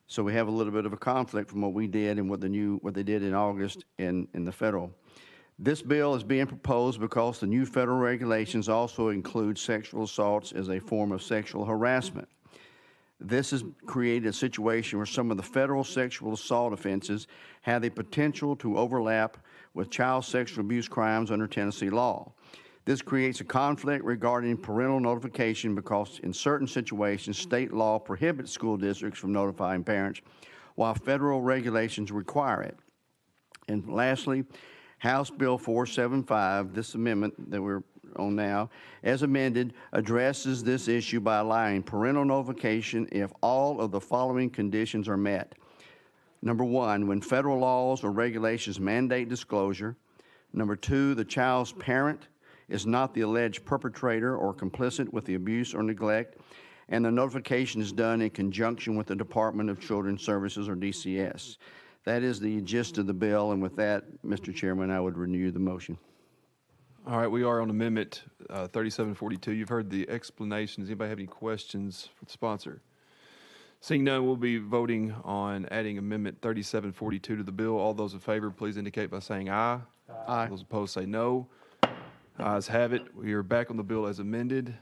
S5: So we have a little bit of a conflict from what we did and what they did in August in the federal. This bill is being proposed because the new federal regulations also include sexual assaults as a form of sexual harassment. This has created a situation where some of the federal sexual assault offenses have the potential to overlap with child sexual abuse crimes under Tennessee law. This creates a conflict regarding parental notification because in certain situations, state law prohibits school districts from notifying parents, while federal regulations require it. And lastly, House Bill 475, this amendment that we're on now, as amended, addresses this issue by allowing parental notification if all of the following conditions are met. Number one, when federal laws or regulations mandate disclosure. Number two, the child's parent is not the alleged perpetrator or complicit with the abuse or neglect, and the notification is done in conjunction with the Department of Children's Services or DCS. That is the gist of the bill, and with that, Mr. Chairman, I would renew the motion.
S1: All right, we are on Amendment 3742. You've heard the explanations. Anybody have any questions for the sponsor? Seeing none, we'll be voting on adding Amendment 3742 to the bill. All those in favor, please indicate by saying aye. Aye. Those opposed say no. Ayes have it. We are back on the bill as amended.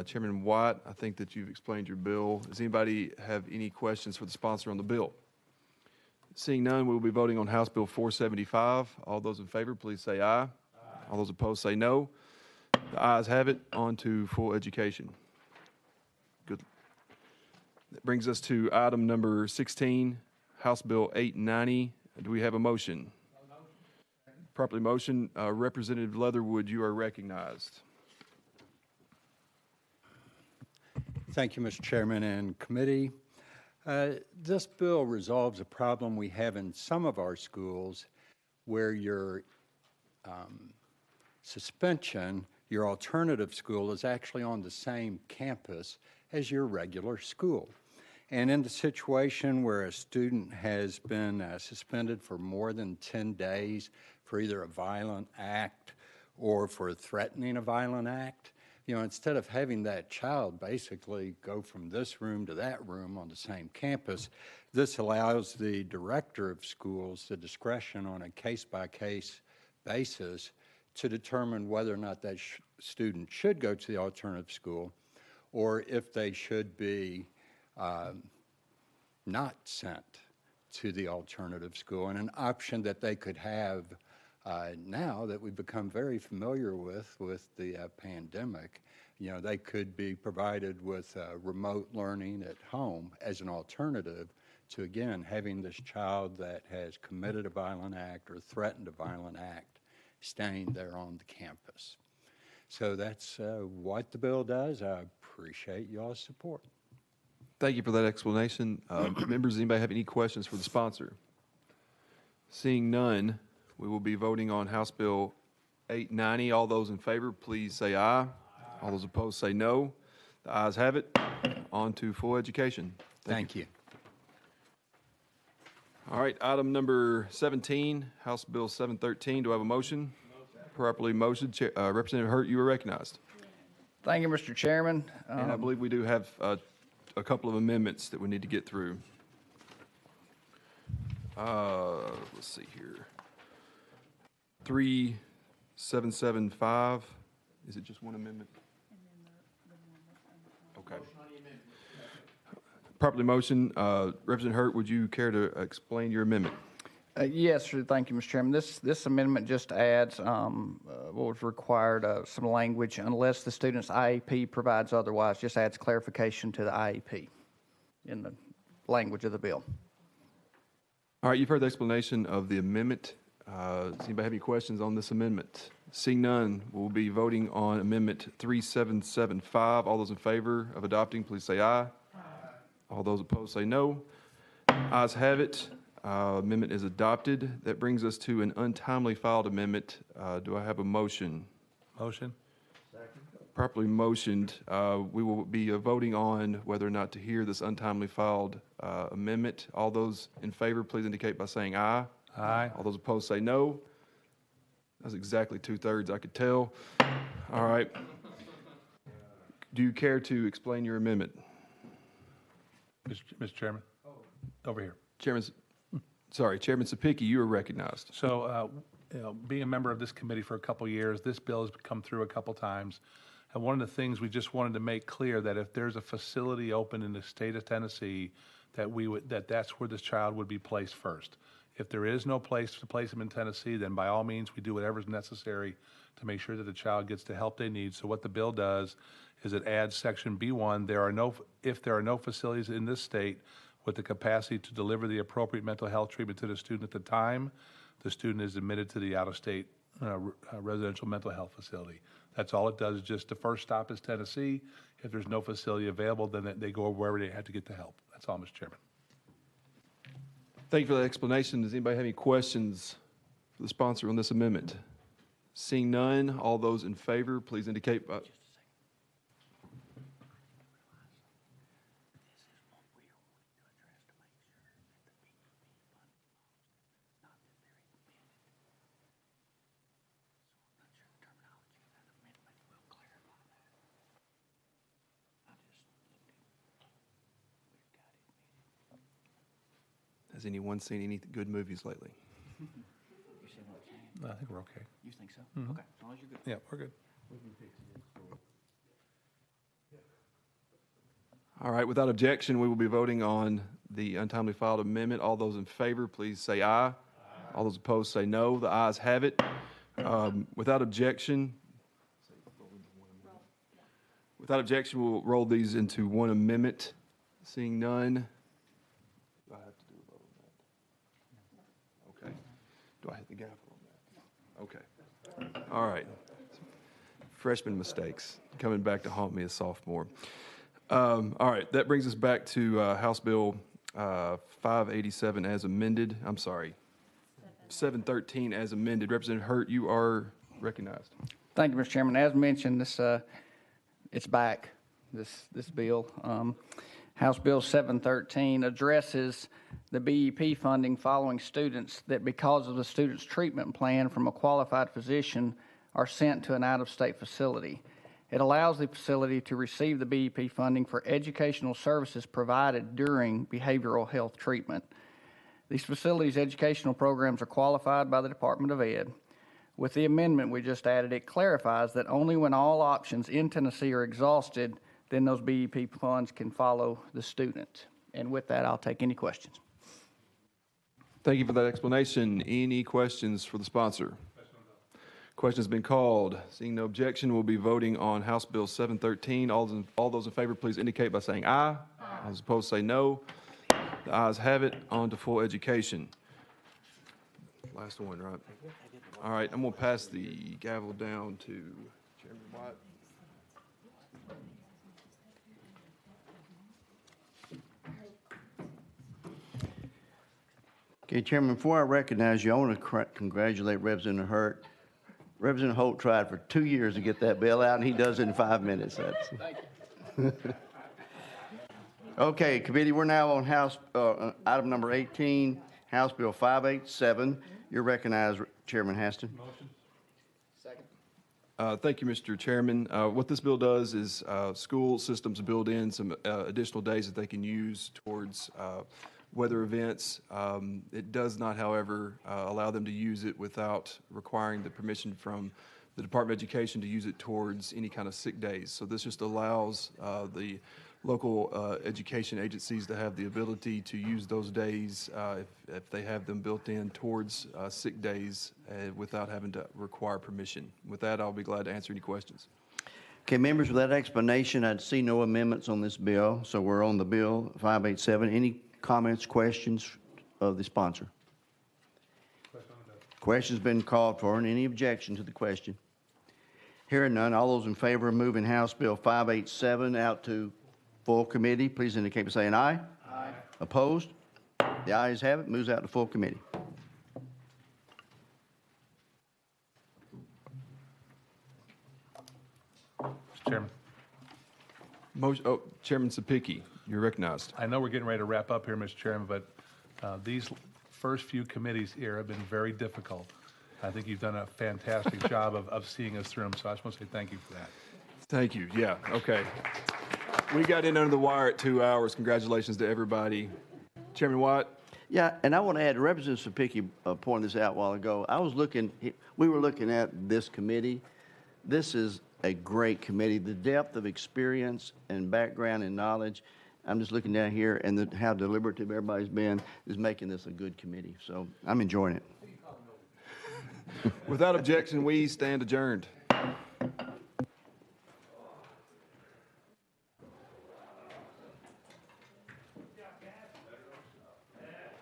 S1: Chairman White, I think that you've explained your bill. Does anybody have any questions for the sponsor on the bill? Seeing none, we will be voting on House Bill 475. All those in favor, please say aye. Aye. All those opposed say no. The ayes have it. On to full education. Good. That brings us to item number 16, House Bill 890. Do we have a motion? Properly motion. Representative Leatherwood, you are recognized.
S3: Thank you, Mr. Chairman and committee. This bill resolves a problem we have in some of our schools where your suspension, your alternative school, is actually on the same campus as your regular school. And in the situation where a student has been suspended for more than 10 days for either a violent act or for threatening a violent act, you know, instead of having that child basically go from this room to that room on the same campus, this allows the director of schools the discretion on a case-by-case basis to determine whether or not that student should go to the alternative school or if they should be not sent to the alternative school, and an option that they could have Now that we've become very familiar with the pandemic, they could be provided with remote learning at home as an alternative to, again, having this child that has committed a violent act or threatened a violent act staying there on the campus. So that's what the bill does. I appreciate y'all's support.
S1: Thank you for that explanation. Members, anybody have any questions for the sponsor? Seeing none, we will be voting on House Bill 890. All those in favor, please say aye. All those opposed say no. The ayes have it. On to full education.
S3: Thank you.
S1: All right, item number 17, House Bill 713. Do I have a motion? Properly motioned. Representative Hurt, you are recognized.
S11: Thank you, Mr. Chairman.
S1: And I believe we do have a couple of amendments that we need to get through. Let's see here. 3775. Is it just one amendment? Okay. Properly motion. Representative Hurt, would you care to explain your amendment?
S11: Yes, sir. Thank you, Mr. Chairman. This amendment just adds what was required, some language, unless the student's IEP provides otherwise, just adds clarification to the IEP in the language of the bill.
S1: All right, you've heard the explanation of the amendment. Does anybody have any questions on this amendment? Seeing none, we'll be voting on Amendment 3775. All those in favor of adopting, please say aye. Aye. All those opposed say no. Ayes have it. Amendment is adopted. That brings us to an untimely filed amendment. Do I have a motion?
S4: Motion.
S1: Properly motioned. We will be voting on whether or not to hear this untimely filed amendment. All those in favor, please indicate by saying aye.
S4: Aye.
S1: All those opposed say no. That's exactly 2/3, I could tell. All right. Do you care to explain your amendment?
S4: Mr. Chairman, over here.
S1: Chairman Sapicki, you are recognized.
S4: So, being a member of this committee for a couple years, this bill has come through a couple times. And one of the things we just wanted to make clear that if there's a facility open in the state of Tennessee, that's where this child would be placed first. If there is no place to place them in Tennessee, then by all means, we do whatever is necessary to make sure that the child gets the help they need. So what the bill does is it adds section B1. If there are no facilities in this state with the capacity to deliver the appropriate mental health treatment to the student at the time, the student is admitted to the out-of-state residential mental health facility. That's all it does. Just the first stop is Tennessee. If there's no facility available, then they go wherever they have to get the help. That's all, Mr. Chairman.
S1: Thank you for that explanation. Does anybody have any questions for the sponsor on this amendment? Seeing none, all those in favor, please indicate by... Has anyone seen any good movies lately?
S4: No, I think we're okay.
S11: You think so?
S4: Mhm.
S11: Okay, as long as you're good.
S4: Yeah, we're good.
S1: All right, without objection, we will be voting on the untimely filed amendment. All those in favor, please say aye. Aye. All those opposed say no. The ayes have it. Without objection, we'll roll these into one amendment. Seeing none. Do I have to do a vote on that? Okay. Do I hit the gavel on that? Okay. All right. Freshman mistakes coming back to haunt me as sophomore. All right, that brings us back to House Bill 587 as amended. I'm sorry, 713 as amended. Representative Hurt, you are recognized.
S11: Thank you, Mr. Chairman. As mentioned, it's back, this bill. House Bill 713 addresses the BEP funding following students that, because of the student's treatment plan from a qualified physician, are sent to an out-of-state facility. It allows the facility to receive the BEP funding for educational services provided during behavioral health treatment. These facilities' educational programs are qualified by the Department of Ed. With the amendment we just added, it clarifies that only when all options in Tennessee are exhausted, then those BEP funds can follow the student. And with that, I'll take any questions.
S1: Thank you for that explanation. Any questions for the sponsor? Question's been called. Seeing no objection, we'll be voting on House Bill 713. All those in favor, please indicate by saying aye. All those opposed say no. The ayes have it. On to full education. Last one, right? All right, I'm going to pass the gavel down to Chairman White.
S5: Okay, Chairman, before I recognize you, I want to congratulate Representative Hurt. Representative Holt tried for 2 years to get that bill out, and he does it in 5 minutes. Thank you. Okay, committee, we're now on House item number 18, House Bill 587. You're recognized, Chairman Haston.
S4: Motion.
S1: Thank you, Mr. Chairman. What this bill does is school systems build in some additional days that they can use towards weather events. It does not, however, allow them to use it without requiring the permission from the Department of Education to use it towards any kind of sick days. So this just allows the local education agencies to have the ability to use those days if they have them built in towards sick days without having to require permission. With that, I'll be glad to answer any questions.
S5: Okay, members, with that explanation, I'd see no amendments on this bill, so we're on the bill 587. Any comments, questions of the sponsor? Question's been called for, and any objection to the question? Hearing none, all those in favor of moving House Bill 587 out to full committee, please indicate by saying aye. Aye. Opposed? The ayes have it. Moves out to full committee.
S4: Mr. Chairman.
S1: Chairman Sapicki, you're recognized.
S4: I know we're getting ready to wrap up here, Mr. Chairman, but these first few committees here have been very difficult. I think you've done a fantastic job of seeing us through them, so I just want to say thank you for that.
S1: Thank you. Yeah, okay. We got in under the wire at 2 hours. Congratulations to everybody. Chairman White?
S5: Yeah, and I want to add, Representative Sapicki pointed this out a while ago. We were looking at this committee. This is a great committee. The depth of experience and background and knowledge, I'm just looking down here, and how deliberative everybody's been is making this a good committee. So I'm enjoying it.
S1: Without objection, we stand adjourned.